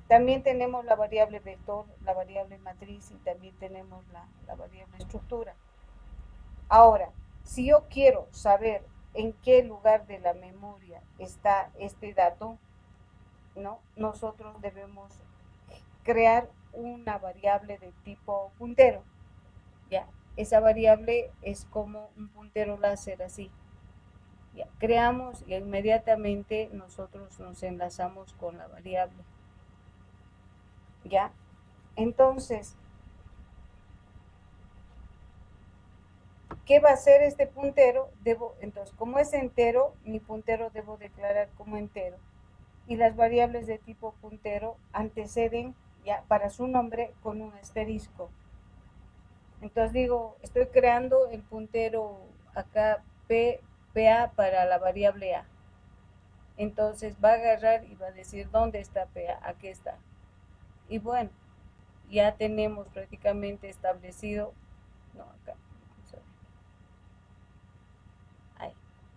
También tenemos la variable vector, la variable matriz y también tenemos la variable estructura. Ahora, si yo quiero saber en qué lugar de la memoria está este dato, ¿no? Nosotros debemos crear una variable de tipo puntero. ¿Ya? Esa variable es como un puntero láser así. ¿Ya? Creamos y inmediatamente nosotros nos enlazamos con la variable. ¿Ya? Entonces, ¿qué va a hacer este puntero? Entonces, como es entero, mi puntero debo declarar como entero. Y las variables de tipo puntero anteceden ya para su nombre con un asterisco. Entonces digo, estoy creando el puntero acá PA para la variable A. Entonces va a agarrar y va a decir, ¿dónde está PA? Aquí está. Y bueno, ya tenemos prácticamente establecido, no, acá, vamos a ver. Ahí,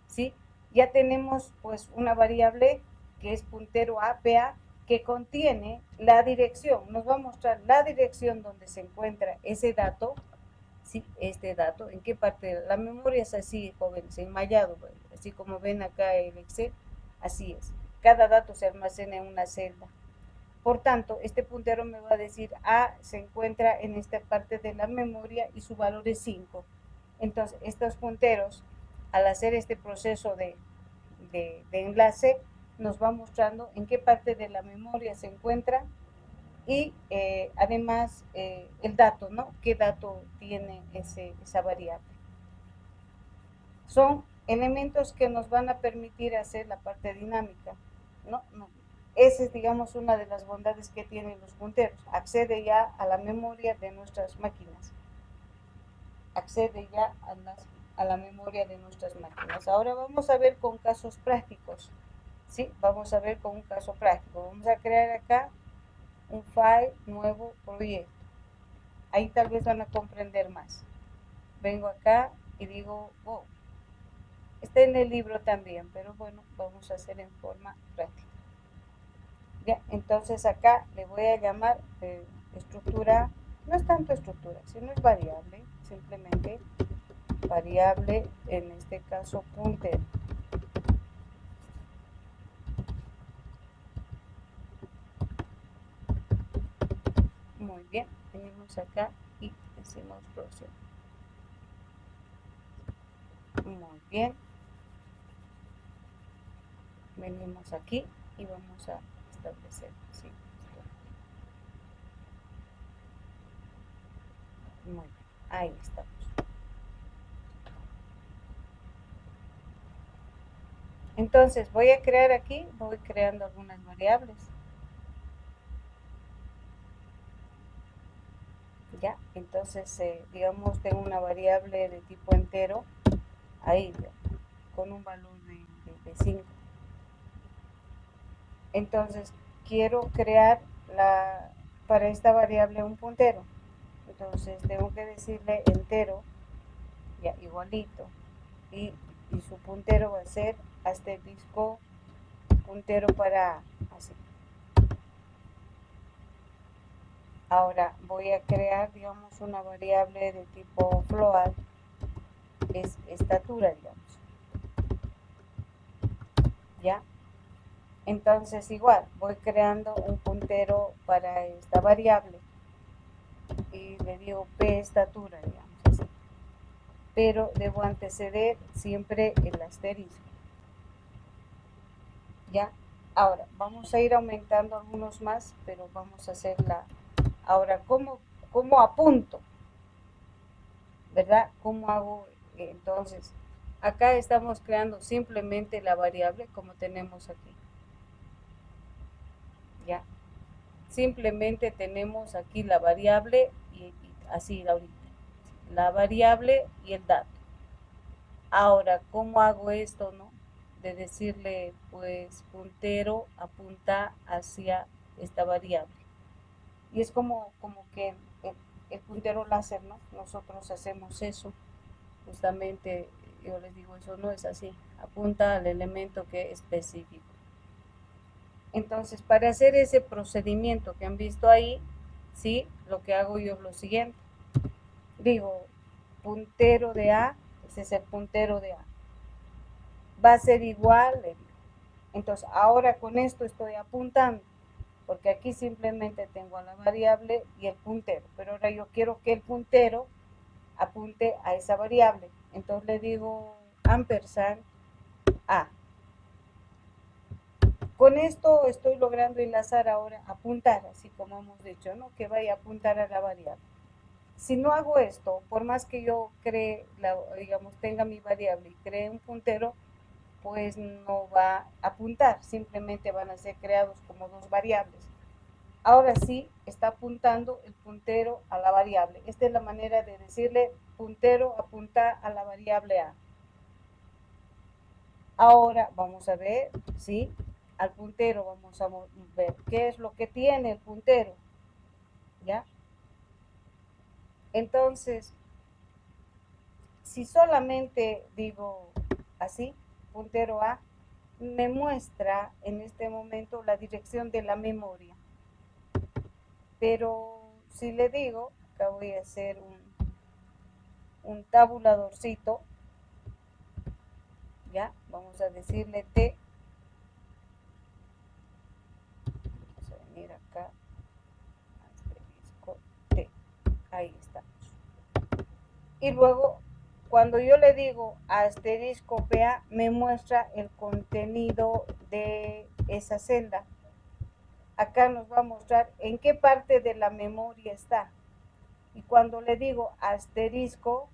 ¿sí? Ya tenemos pues una variable que es puntero APA que contiene la dirección, nos va a mostrar la dirección donde se encuentra ese dato, ¿sí? Este dato, en qué parte de la memoria es así, jóvenes, enmallado, así como ven acá el Excel, así es. Cada dato se almacena en una celda. Por tanto, este puntero me va a decir A se encuentra en esta parte de la memoria y su valor es 5. Entonces, estos punteros, al hacer este proceso de enlace, nos va mostrando en qué parte de la memoria se encuentra y además el dato, ¿no? ¿Qué dato tiene esa variable? Son elementos que nos van a permitir hacer la parte dinámica, ¿no? Esa es, digamos, una de las bondades que tienen los punteros. Accede ya a la memoria de nuestras máquinas. Accede ya a la memoria de nuestras máquinas. Ahora vamos a ver con casos prácticos. ¿Sí? Vamos a ver con un caso práctico. Vamos a crear acá un file nuevo proyecto. Ahí tal vez van a comprender más. Vengo acá y digo, oh, Está en el libro también, pero bueno, vamos a hacer en forma práctica. Ya, entonces acá le voy a llamar estructura, no es tanto estructura, sino es variable, simplemente variable, en este caso puntero. Muy bien, venimos acá y decimos próximo. Muy bien. Venimos aquí y vamos a establecer así. Muy bien, ahí estamos. Entonces voy a crear aquí, voy creando algunas variables. Ya, entonces digamos tengo una variable de tipo entero ahí con un valor de 5. Entonces quiero crear para esta variable un puntero. Entonces tengo que decirle entero, ya igualito, y su puntero va a ser asterisco puntero para así. Ahora voy a crear, digamos, una variable de tipo float, es estatura, digamos. ¿Ya? Entonces igual, voy creando un puntero para esta variable y le digo p estatura, digamos así. Pero debo anteceder siempre el asterisco. ¿Ya? Ahora, vamos a ir aumentando algunos más, pero vamos a hacerla. Ahora, ¿cómo apunto? ¿Verdad? ¿Cómo hago? Entonces, acá estamos creando simplemente la variable como tenemos aquí. ¿Ya? Simplemente tenemos aquí la variable y así ahorita. La variable y el dato. Ahora, ¿cómo hago esto, no? De decirle, pues, puntero apunta hacia esta variable. Y es como que el puntero láser, ¿no? Nosotros hacemos eso. Justamente, yo les digo, eso no es así. Apunta al elemento que es específico. Entonces, para hacer ese procedimiento que han visto ahí, ¿sí? Lo que hago yo es lo siguiente. Digo, puntero de A, ese es el puntero de A. Va a ser igual, entonces ahora con esto estoy apuntando, porque aquí simplemente tengo a la variable y el puntero, pero ahora yo quiero que el puntero apunte a esa variable, entonces le digo ampersand A. Con esto estoy logrando enlazar ahora, apuntar, así como hemos dicho, ¿no? Que vaya a apuntar a la variable. Si no hago esto, por más que yo cree, digamos, tenga mi variable y cree un puntero, pues no va a apuntar, simplemente van a ser creados como dos variables. Ahora sí está apuntando el puntero a la variable. Esta es la manera de decirle puntero apunta a la variable A. Ahora vamos a ver, ¿sí? Al puntero vamos a ver qué es lo que tiene el puntero, ¿ya? Entonces, si solamente digo así, puntero A, me muestra en este momento la dirección de la memoria. Pero si le digo, acá voy a hacer un tabuladorcito, ya, vamos a decirle T, vamos a venir acá, asterisco T, ahí estamos. Y luego, cuando yo le digo asterisco PA, me muestra el contenido de esa celda. Acá nos va a mostrar en qué parte de la memoria está. Y cuando le digo asterisco,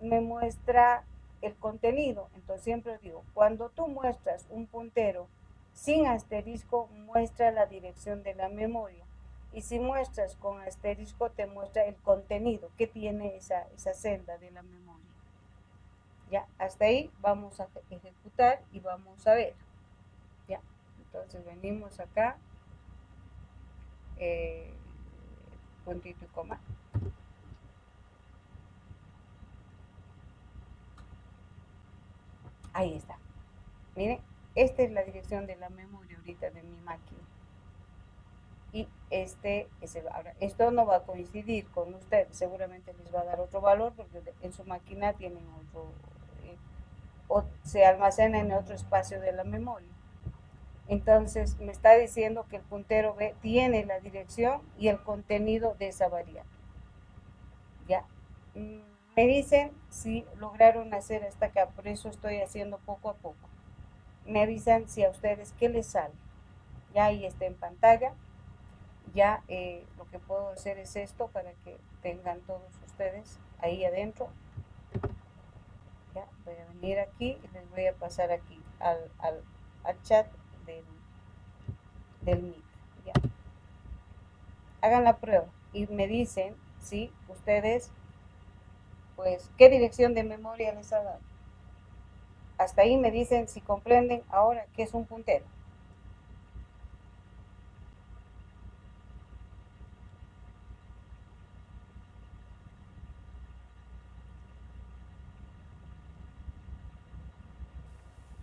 me muestra el contenido. Entonces siempre digo, cuando tú muestras un puntero sin asterisco, muestra la dirección de la memoria. Y si muestras con asterisco, te muestra el contenido que tiene esa celda de la memoria. Ya, hasta ahí vamos a ejecutar y vamos a ver. Ya, entonces venimos acá, puntito y coma. Ahí está. Miren, esta es la dirección de la memoria ahorita de mi máquina. Y este es el, ahora, esto no va a coincidir con ustedes, seguramente les va a dar otro valor porque en su máquina tienen otro, o se almacena en otro espacio de la memoria. Entonces me está diciendo que el puntero B tiene la dirección y el contenido de esa variable. Ya. Me dicen si lograron hacer hasta acá, por eso estoy haciendo poco a poco. Me avisan si a ustedes qué les sale. Ya ahí está en pantalla. Ya lo que puedo hacer es esto para que tengan todos ustedes ahí adentro. Ya voy a venir aquí y les voy a pasar aquí al chat del Meet. Ya. Hagan la prueba y me dicen si ustedes, pues, qué dirección de memoria les ha dado. Hasta ahí me dicen si comprenden ahora qué es un puntero.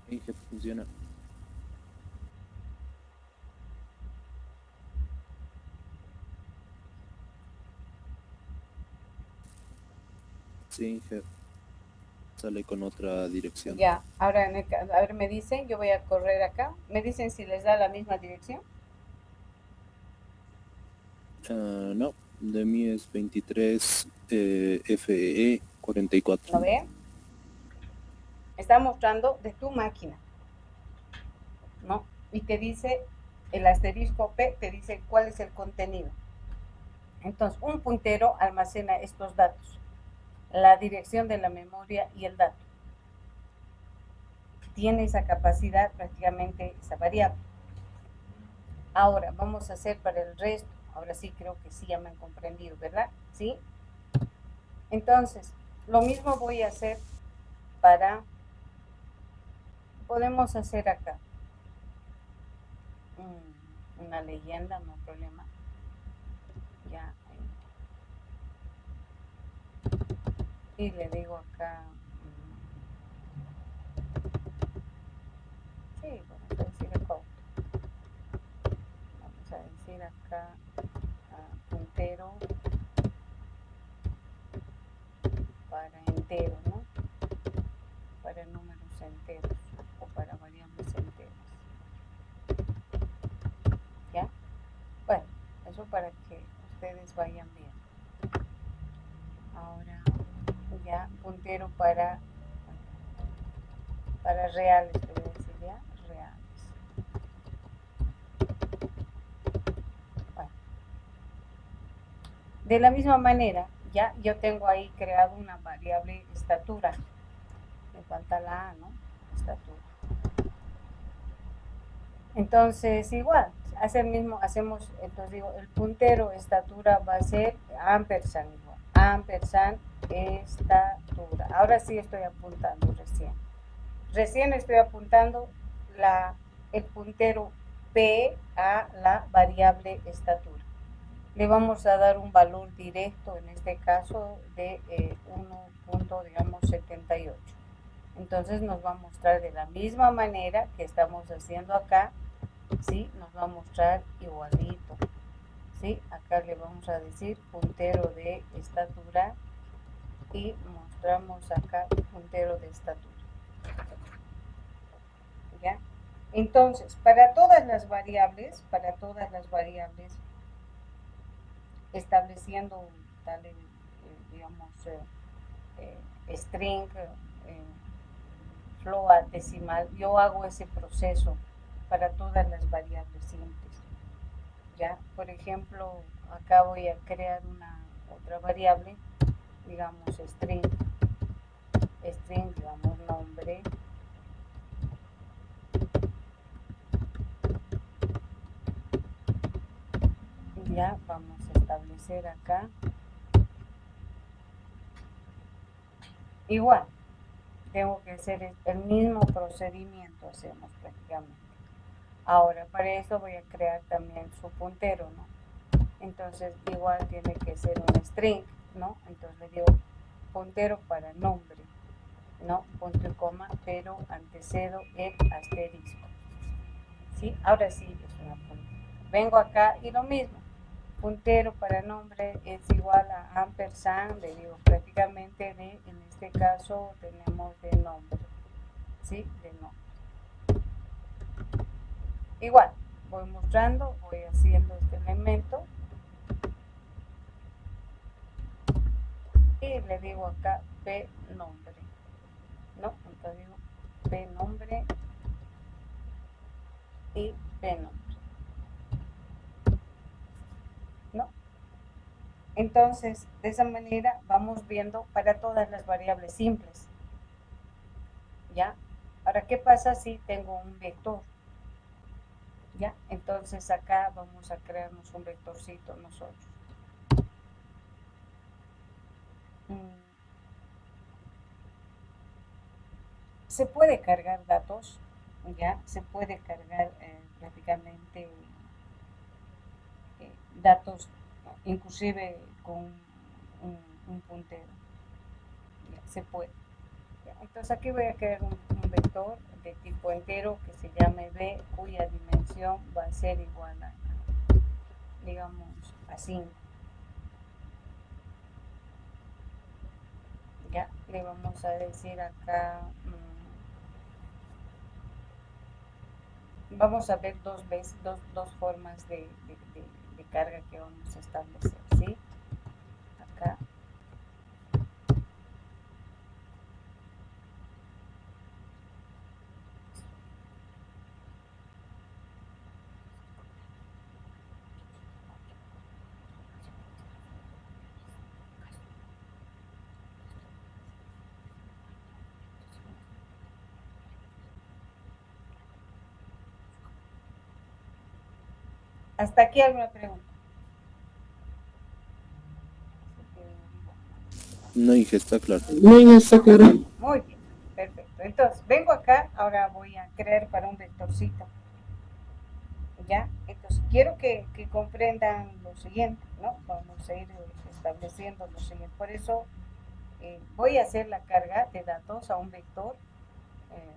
Inge, funciona. Sí, Inge. Sale con otra dirección. Ya, ahora a ver, me dicen, yo voy a correr acá. Me dicen si les da la misma dirección. No, de mí es 23 FE 44. ¿No ven? Está mostrando de tu máquina, ¿no? Y te dice, el asterisco P te dice cuál es el contenido. Entonces, un puntero almacena estos datos, la dirección de la memoria y el dato. Tiene esa capacidad, prácticamente esa variable. Ahora, vamos a hacer para el resto. Ahora sí creo que sí ya me han comprendido, ¿verdad? ¿Sí? Entonces, lo mismo voy a hacer para, podemos hacer acá una leyenda, no hay problema. Ya. Y le digo acá, sí, vamos a decir acá. Vamos a decir acá puntero para entero, ¿no? Para números enteros o para variables enteras. ¿Ya? Bueno, eso para que ustedes vayan viendo. Ahora ya puntero para reales, te voy a decir ya, reales. Bueno. De la misma manera, ya yo tengo ahí creado una variable estatura. Me falta la A, ¿no? Estatura. Entonces, igual, hacemos, entonces digo, el puntero estatura va a ser ampersand igual. Ampersand estatura. Ahora sí estoy apuntando recién. Recién estoy apuntando el puntero P a la variable estatura. Le vamos a dar un valor directo, en este caso de 1.78. Entonces nos va a mostrar de la misma manera que estamos haciendo acá, ¿sí? Nos va a mostrar igualito, ¿sí? Acá le vamos a decir puntero de estatura y mostramos acá puntero de estatura. ¿Ya? Entonces, para todas las variables, estableciendo tal, digamos, string, float, decimal, yo hago ese proceso para todas las variables simples. ¿Ya? Por ejemplo, acá voy a crear otra variable, digamos string, digamos nombre, ya vamos a establecer acá igual, tengo que hacer el mismo procedimiento, hacemos prácticamente. Ahora, para eso voy a crear también su puntero, ¿no? Entonces, igual tiene que ser un string, ¿no? Entonces le digo puntero para nombre. no punto y coma, pero antecedo el asterisco. ¿Sí? Ahora sí es una punta. Vengo acá y lo mismo. Puntero para nombre es igual a ampersand, le digo prácticamente en este caso tenemos de nombre. ¿Sí? De nombre. Igual, voy mostrando, voy haciendo este elemento. Y le digo acá p nombre, ¿no? Entonces digo p nombre y p nombre, ¿no? Entonces, de esa manera vamos viendo para todas las variables simples, ¿ya? Ahora, ¿qué pasa si tengo un vector? ¿Ya? Entonces acá vamos a crearnos un vectorcito nosotros. Se puede cargar datos, ya se puede cargar prácticamente datos, inclusive con un puntero, ya, se puede. Ya, entonces aquí voy a crear un vector de tipo entero que se llame b, cuya dimensión va a ser igual a, digamos, a 5. Ya, le vamos a decir acá, vamos a ver dos formas de carga que vamos a establecer, ¿sí? Acá. ¿Hasta aquí alguna pregunta? No, Inge, está claro. No, ya está claro. Muy bien, perfecto. Entonces, vengo acá, ahora voy a crear para un vectorcito. ¿Ya? Entonces, quiero que comprendan lo siguiente, ¿no? Vamos a ir estableciendo lo siguiente. Por eso, voy a hacer la carga de datos a un vector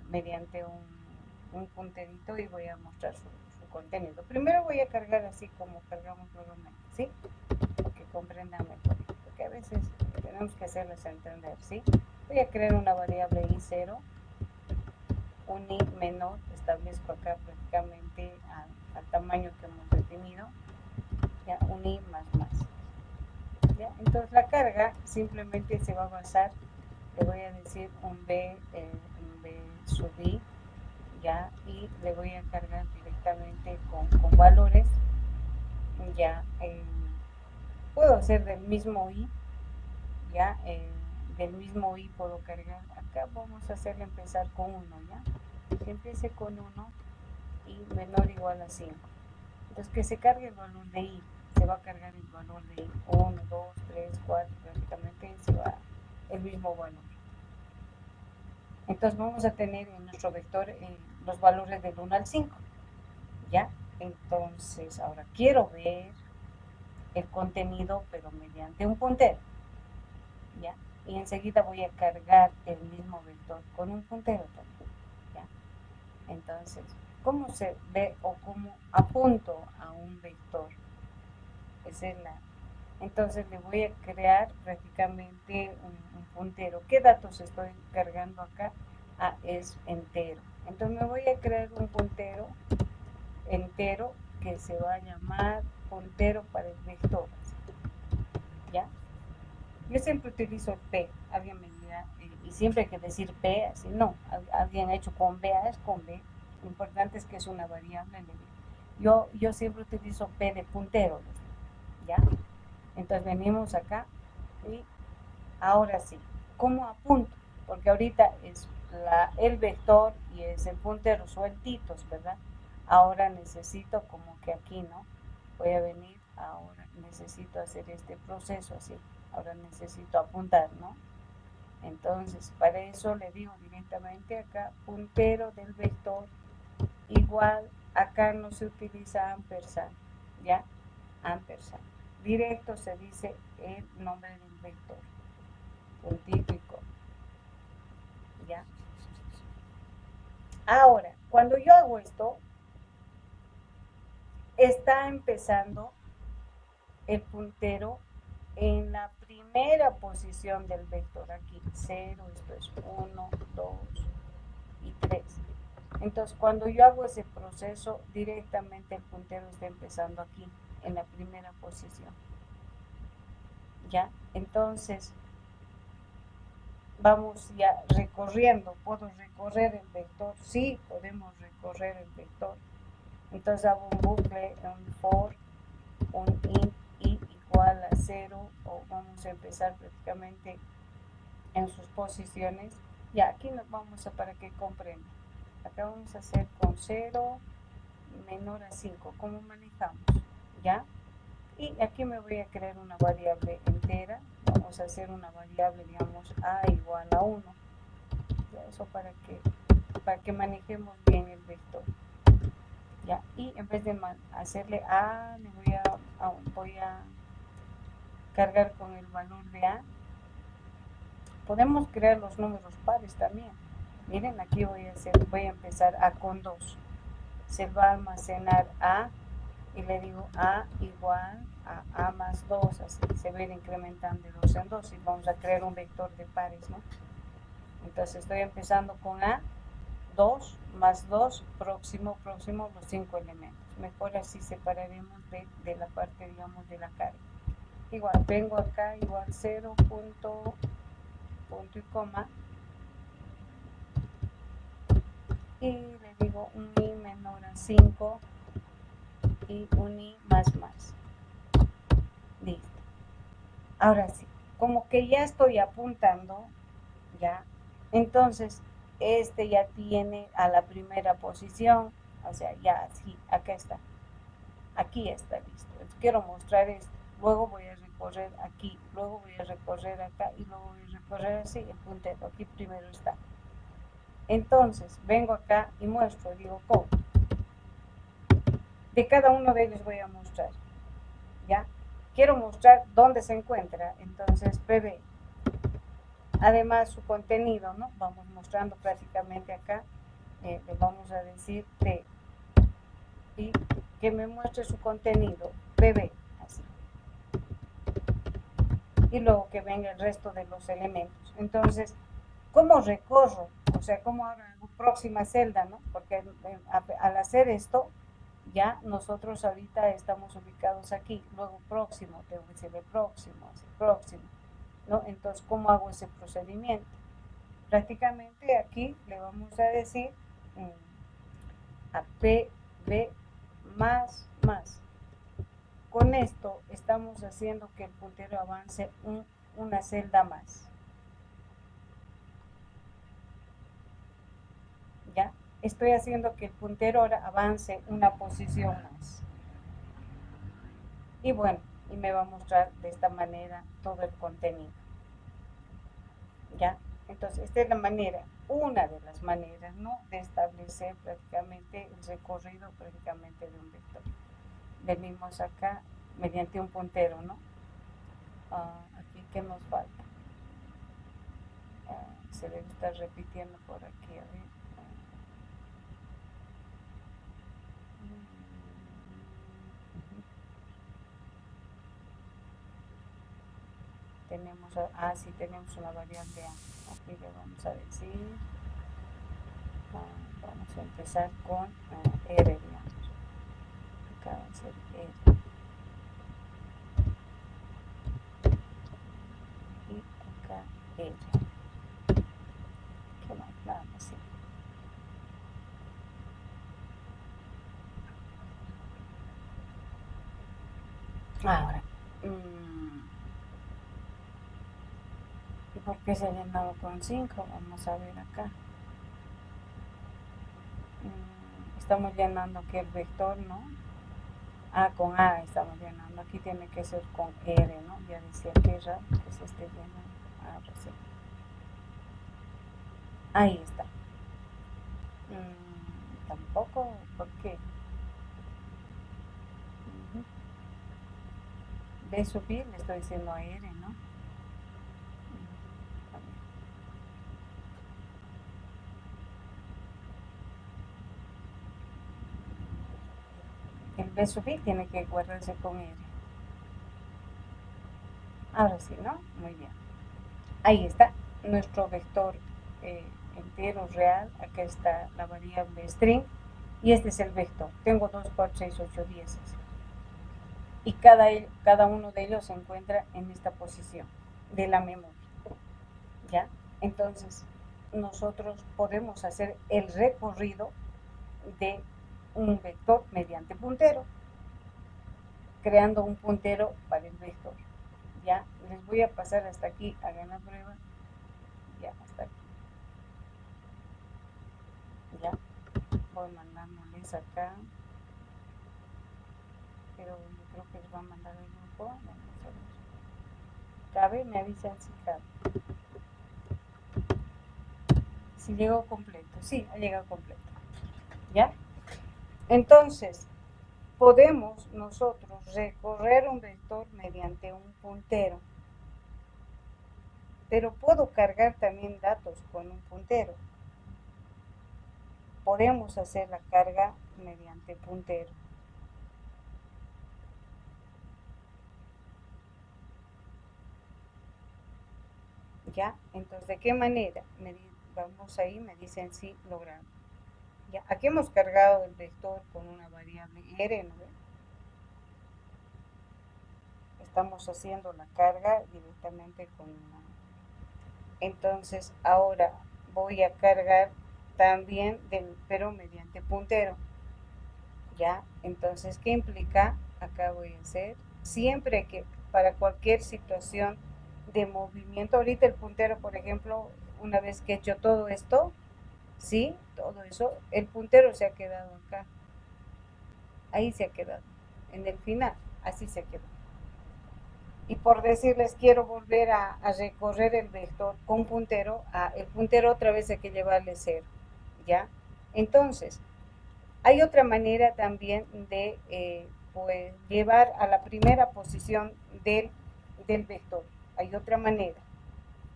mediante un punterito y voy a mostrar su contenido. Primero voy a cargar así como cargamos normalmente, ¿sí? Para que comprendan mejor, porque a veces tenemos que hacerles entender, ¿sí? Voy a crear una variable i0, un i menor, establezco acá prácticamente al tamaño que hemos definido, ya, un i más más. ¿Ya? Entonces la carga simplemente se va a basar, le voy a decir un b sub i, ya, y le voy a cargar directamente con valores, ya, puedo hacer del mismo i, ya, del mismo i puedo cargar, acá vamos a hacerle empezar con 1, ya, que empiece con 1 y menor o igual a 5, entonces que se cargue el valor de i, se va a cargar el valor de i, 1, 2, 3, 4, prácticamente se va el mismo valor. Entonces vamos a tener en nuestro vector los valores del 1 al 5, ¿ya? Entonces ahora quiero ver el contenido pero mediante un puntero, ¿ya? Y enseguida voy a cargar el mismo vector con un puntero también, ¿ya? Entonces, ¿cómo se ve o cómo apunto a un vector? Esa es la... Entonces le voy a crear prácticamente un puntero. ¿Qué datos estoy cargando acá? Ah, es entero. Entonces me voy a crear un puntero entero que se va a llamar puntero para el vector. ¿Ya? Yo siempre utilizo el P. Alguien me dirá, y siempre hay que decir P, así no. Alguien ha hecho con B, es con B. Lo importante es que es una variable. Yo siempre utilizo P de puntero. ¿Ya? Entonces venimos acá y ahora sí, ¿cómo apunto? Porque ahorita es el vector y es el puntero sueltitos, ¿verdad? Ahora necesito como que aquí, ¿no? Voy a venir, ahora necesito hacer este proceso así. Ahora necesito apuntar, ¿no? Entonces, para eso le digo directamente acá, puntero del vector igual, acá no se utiliza ampersand, ¿ya? Ampersand. Directo se dice el nombre del vector, puntifico, ¿ya? Ahora, cuando yo hago esto, está empezando el puntero en la primera posición del vector, aquí 0, esto es 1, 2 y 3. Entonces, cuando yo hago ese proceso, directamente el puntero está empezando aquí, en la primera posición. ¿Ya? Entonces, vamos ya recorriendo. ¿Puedo recorrer el vector? Sí, podemos recorrer el vector. Entonces hago un bucle, un for, un int i igual a 0, o vamos a empezar prácticamente en sus posiciones. Ya, aquí nos vamos a, para que comprendan. Acá vamos a hacer con 0 menor a 5, ¿cómo manejamos? ¿Ya? Y aquí me voy a crear una variable entera. Vamos a hacer una variable, digamos, a igual a 1. ¿Ya? Eso para que manejemos bien el vector. ¿Ya? Y en vez de hacerle a, le voy a cargar con el valor de a. Podemos crear los números pares también. Miren, aquí voy a empezar a con 2. Se va a almacenar a, y le digo a igual a más 2, así se va a ir incrementando de 2 en 2 y vamos a crear un vector de pares, ¿no? Entonces estoy empezando con a, 2 más 2, próximo, los 5 elementos. Mejor así separaremos de la parte, digamos, de la carga. Igual, vengo acá, igual 0, punto y coma, y le digo un i menor a 5 y un i más. Listo. Ahora sí, como que ya estoy apuntando, ya, entonces este ya tiene a la primera posición, o sea, ya sí, acá está, aquí está listo. Entonces, quiero mostrar esto, luego voy a recorrer aquí, luego voy a recorrer acá y luego voy a recorrer así, el puntero, aquí primero está. Entonces, vengo acá y muestro, digo, ¿cómo? De cada uno de ellos voy a mostrar, ¿ya? Quiero mostrar dónde se encuentra, entonces pb. Además su contenido, ¿no? Vamos mostrando prácticamente acá, le vamos a decir t, y que me muestre su contenido, pb, así. Y luego que venga el resto de los elementos. Entonces, ¿cómo recorro? O sea, ¿cómo ahora hago próxima celda, no? Porque al hacer esto, ya nosotros ahorita estamos ubicados aquí, luego próximo, tengo que decirle próximo, así, próximo, ¿no? Entonces, ¿cómo hago ese procedimiento? Prácticamente aquí le vamos a decir a pb más. Con esto estamos haciendo que el puntero avance una celda más. ¿Ya? Estoy haciendo que el puntero ahora avance una posición más. Y bueno, y me va a mostrar de esta manera todo el contenido. ¿Ya? Entonces, esta es la manera, una de las maneras, ¿no? De establecer prácticamente el recorrido prácticamente de un vector. Venimos acá mediante un puntero, ¿no? Aquí, ¿qué nos falta? Se debe estar repitiendo por aquí, a ver. Tenemos, sí, tenemos una variable a. Aquí le vamos a decir, vamos a empezar con r, digamos. Acá va a ser r. Y acá r. ¿Qué más? Nada más, sí. Ahora, ¿y por qué se ha llenado con 5? Vamos a ver acá. Estamos llenando aquí el vector, ¿no? Con A estamos llenando. Aquí tiene que ser con R, ¿no? Ya decía que raro que se esté llenando. Recién. Ahí está. Tampoco, ¿por qué? De subir le estoy diciendo a R, ¿no? B sub I tiene que guardarse con R. Ahora sí, ¿no? Muy bien. Ahí está nuestro vector entero real. Acá está la variable string. Y este es el vector. Tengo 2, 4, 6, 8, 10. Y cada uno de ellos se encuentra en esta posición de la memoria. ¿Ya? Entonces, nosotros podemos hacer el recorrido de un vector mediante puntero, creando un puntero para el vector. Ya, les voy a pasar hasta aquí, hagan la prueba. Ya, hasta aquí. Ya, voy mandándoles acá. Pero yo creo que les va a mandar el grupo. Vamos a ver. ¿Cabe? Me avisan si cabe. Si llegó completo. Sí, ha llegado completo. ¿Ya? Entonces, podemos nosotros recorrer un vector mediante un puntero. Pero puedo cargar también datos con un puntero. Podemos hacer la carga mediante puntero. ¿Ya? Entonces, ¿de qué manera? Vamos ahí, me dicen si logramos. ¿Ya? Aquí hemos cargado el vector con una variable R, ¿no? Estamos haciendo la carga directamente con una. Entonces, ahora voy a cargar también pero mediante puntero. ¿Ya? Entonces, ¿qué implica? Acá voy a hacer, siempre que para cualquier situación de movimiento, ahorita el puntero, por ejemplo, una vez que he hecho todo esto, ¿sí? Todo eso, el puntero se ha quedado acá. Ahí se ha quedado, en el final, así se quedó. Y por decirles, quiero volver a recorrer el vector con puntero, el puntero otra vez hay que llevarle 0, ¿ya? Entonces, hay otra manera también de pues, llevar a la primera posición del vector. Hay otra manera.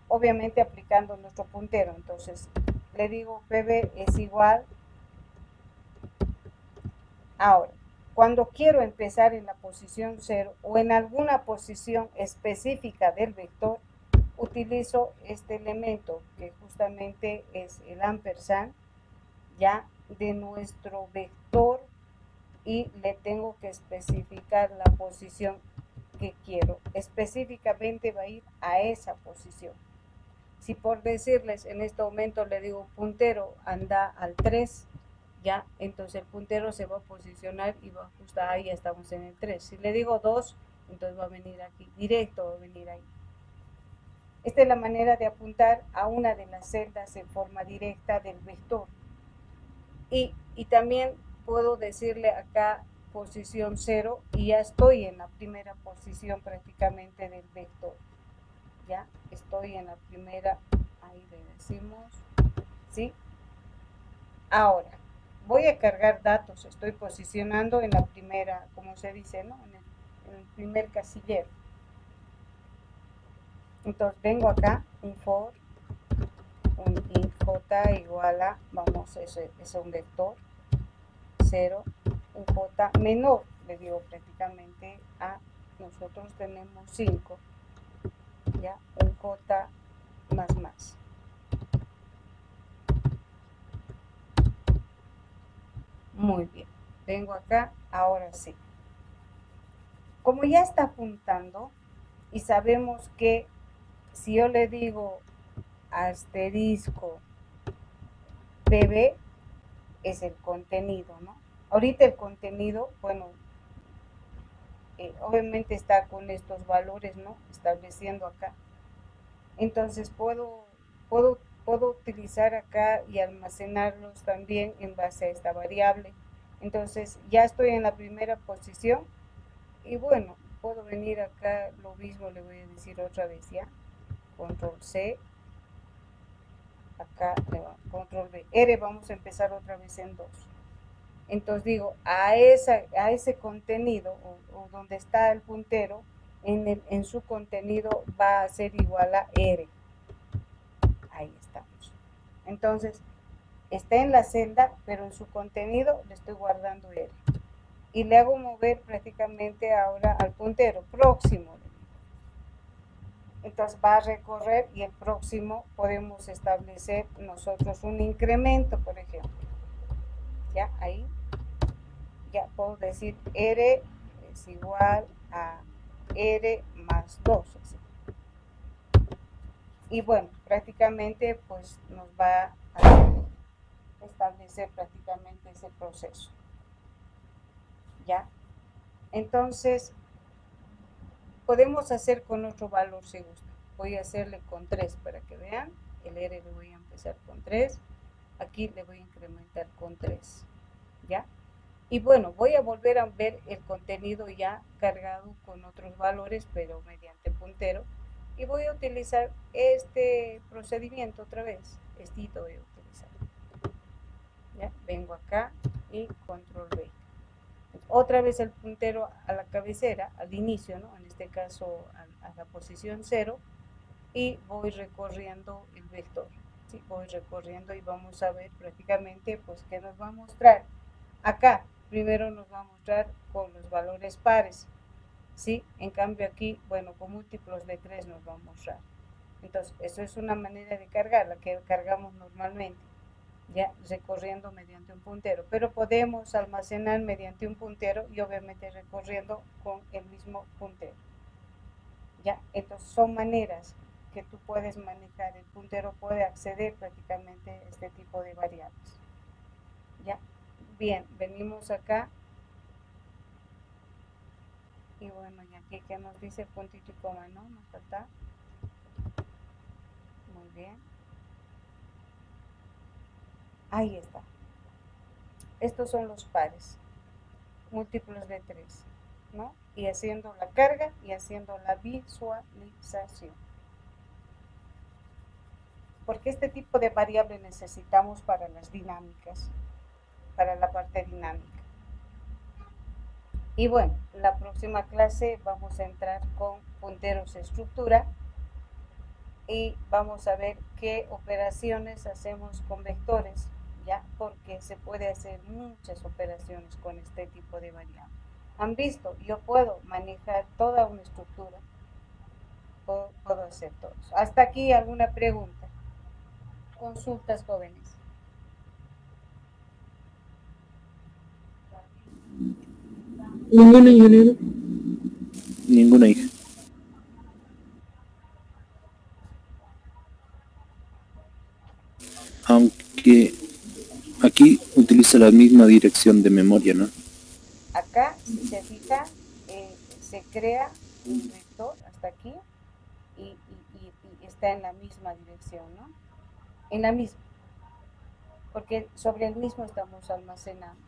Obviamente aplicando nuestro puntero. Entonces, le digo pb es igual. Ahora, cuando quiero empezar en la posición 0 o en alguna posición específica del vector, utilizo este elemento que justamente es el ampersand, ya de nuestro vector, y le tengo que especificar la posición que quiero. Específicamente va a ir a esa posición. Si por decirles en este momento le digo puntero anda al 3, ya, entonces el puntero se va a posicionar y va justo ahí, ya estamos en el 3. Si le digo 2, entonces va a venir aquí, directo va a venir ahí. Esta es la manera de apuntar a una de las celdas en forma directa del vector. Y también puedo decirle acá posición 0 y ya estoy en la primera posición prácticamente del vector. Ya estoy en la primera, ahí le decimos, ¿sí? Ahora, voy a cargar datos, estoy posicionando en la primera, como se dice, ¿no? En el primer casillero. Entonces vengo acá, un for, un int j igual a, vamos, ese es un vector, 0, un j menor, le digo prácticamente a, nosotros tenemos 5, ya, un j más. Muy bien, vengo acá, ahora sí. Como ya está apuntando y sabemos que si yo le digo asterisco pb es el contenido, ¿no? Ahorita el contenido, bueno, obviamente está con estos valores, ¿no? Estableciendo acá. Entonces puedo utilizar acá y almacenarlos también en base a esta variable. Entonces ya estoy en la primera posición y bueno, puedo venir acá, lo mismo le voy a decir otra vez ya, control C, acá control V, R, vamos a empezar otra vez en 2. Entonces digo, a ese contenido, o donde está el puntero, en su contenido va a ser igual a R. Ahí estamos. Entonces, está en la celda, pero en su contenido le estoy guardando R. y le hago mover prácticamente ahora al puntero próximo. Entonces va a recorrer y el próximo podemos establecer nosotros un incremento, por ejemplo. Ya ahí, ya puedo decir R es igual a R más 2. Así. Y bueno, prácticamente pues nos va a establecer prácticamente ese proceso. ¿Ya? Entonces, podemos hacer con otro valor si gusta. Voy a hacerle con 3 para que vean. El R le voy a empezar con 3. Aquí le voy a incrementar con 3. ¿Ya? Y bueno, voy a volver a ver el contenido ya cargado con otros valores, pero mediante puntero. Y voy a utilizar este procedimiento otra vez. Estito voy a utilizar. ¿Ya? Vengo acá y control V. Otra vez el puntero a la cabecera, al inicio, ¿no? En este caso a la posición 0, y voy recorriendo el vector. ¿Sí? Voy recorriendo y vamos a ver prácticamente pues qué nos va a mostrar. Acá primero nos va a mostrar con los valores pares, ¿sí? En cambio aquí, bueno, con múltiplos de 3 nos va a mostrar. Entonces, eso es una manera de cargar, la que cargamos normalmente, ya recorriendo mediante un puntero, pero podemos almacenar mediante un puntero y obviamente recorriendo con el mismo puntero. Ya, entonces son maneras que tú puedes manejar, el puntero puede acceder prácticamente a este tipo de variables. Ya, bien, venimos acá y bueno, y aquí que nos dice puntito y coma, ¿no? Nos falta. Muy bien. Ahí está. Estos son los pares, múltiplos de 3, ¿no? Y haciendo la carga y haciendo la visualización. Porque este tipo de variable necesitamos para las dinámicas, para la parte dinámica. Y bueno, la próxima clase vamos a entrar con punteros de estructura y vamos a ver qué operaciones hacemos con vectores, ya, porque se puede hacer muchas operaciones con este tipo de variable. Han visto, yo puedo manejar toda una estructura, puedo hacer todo. Hasta aquí alguna pregunta, consultas, jóvenes. Ninguna, ingeniero. Ninguna, hija. Aunque aquí utiliza la misma dirección de memoria, ¿no? Acá, si se fija, se crea un vector hasta aquí y está en la misma dirección, ¿no? En la misma, porque sobre el mismo estamos almacenando.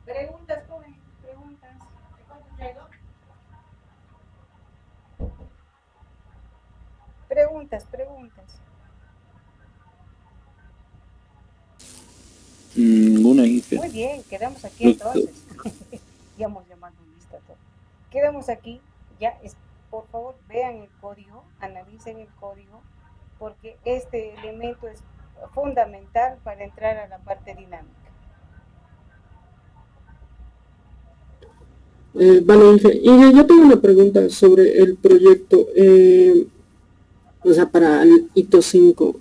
Preguntas, jóvenes, preguntas. Preguntas. Ninguna, hija. Muy bien, quedamos aquí entonces. Ya hemos llamado lista todo. Quedamos aquí, ya, por favor vean el código, analicen el código, porque este elemento es fundamental para entrar a la parte dinámica. Vale, Inge, yo tengo una pregunta sobre el proyecto, o sea, para el hito 5.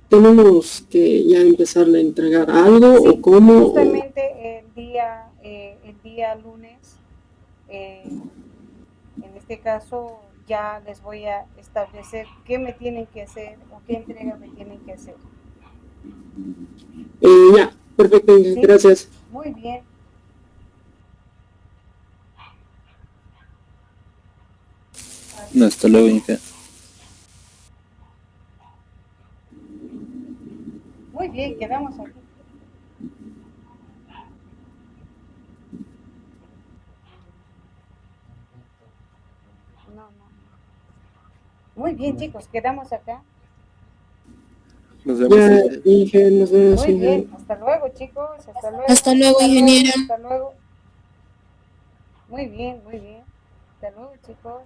¿Tenemos que ya empezarle a entregar algo Sí, o cómo? justamente el día lunes, en este caso ya les voy a establecer qué me tienen que hacer o qué entrega me tienen que hacer. Ya, perfecto, Inge, ¿sí? Gracias. Muy bien. Hasta luego, hija. Muy bien, quedamos aquí. Muy bien, chicos, quedamos acá. Nos vemos. Ya, Inge, nos vemos, Muy Inge. bien, hasta luego, chicos. Hasta luego. Hasta luego, ingeniera. Hasta luego. Muy bien, muy bien. Hasta luego, chicos.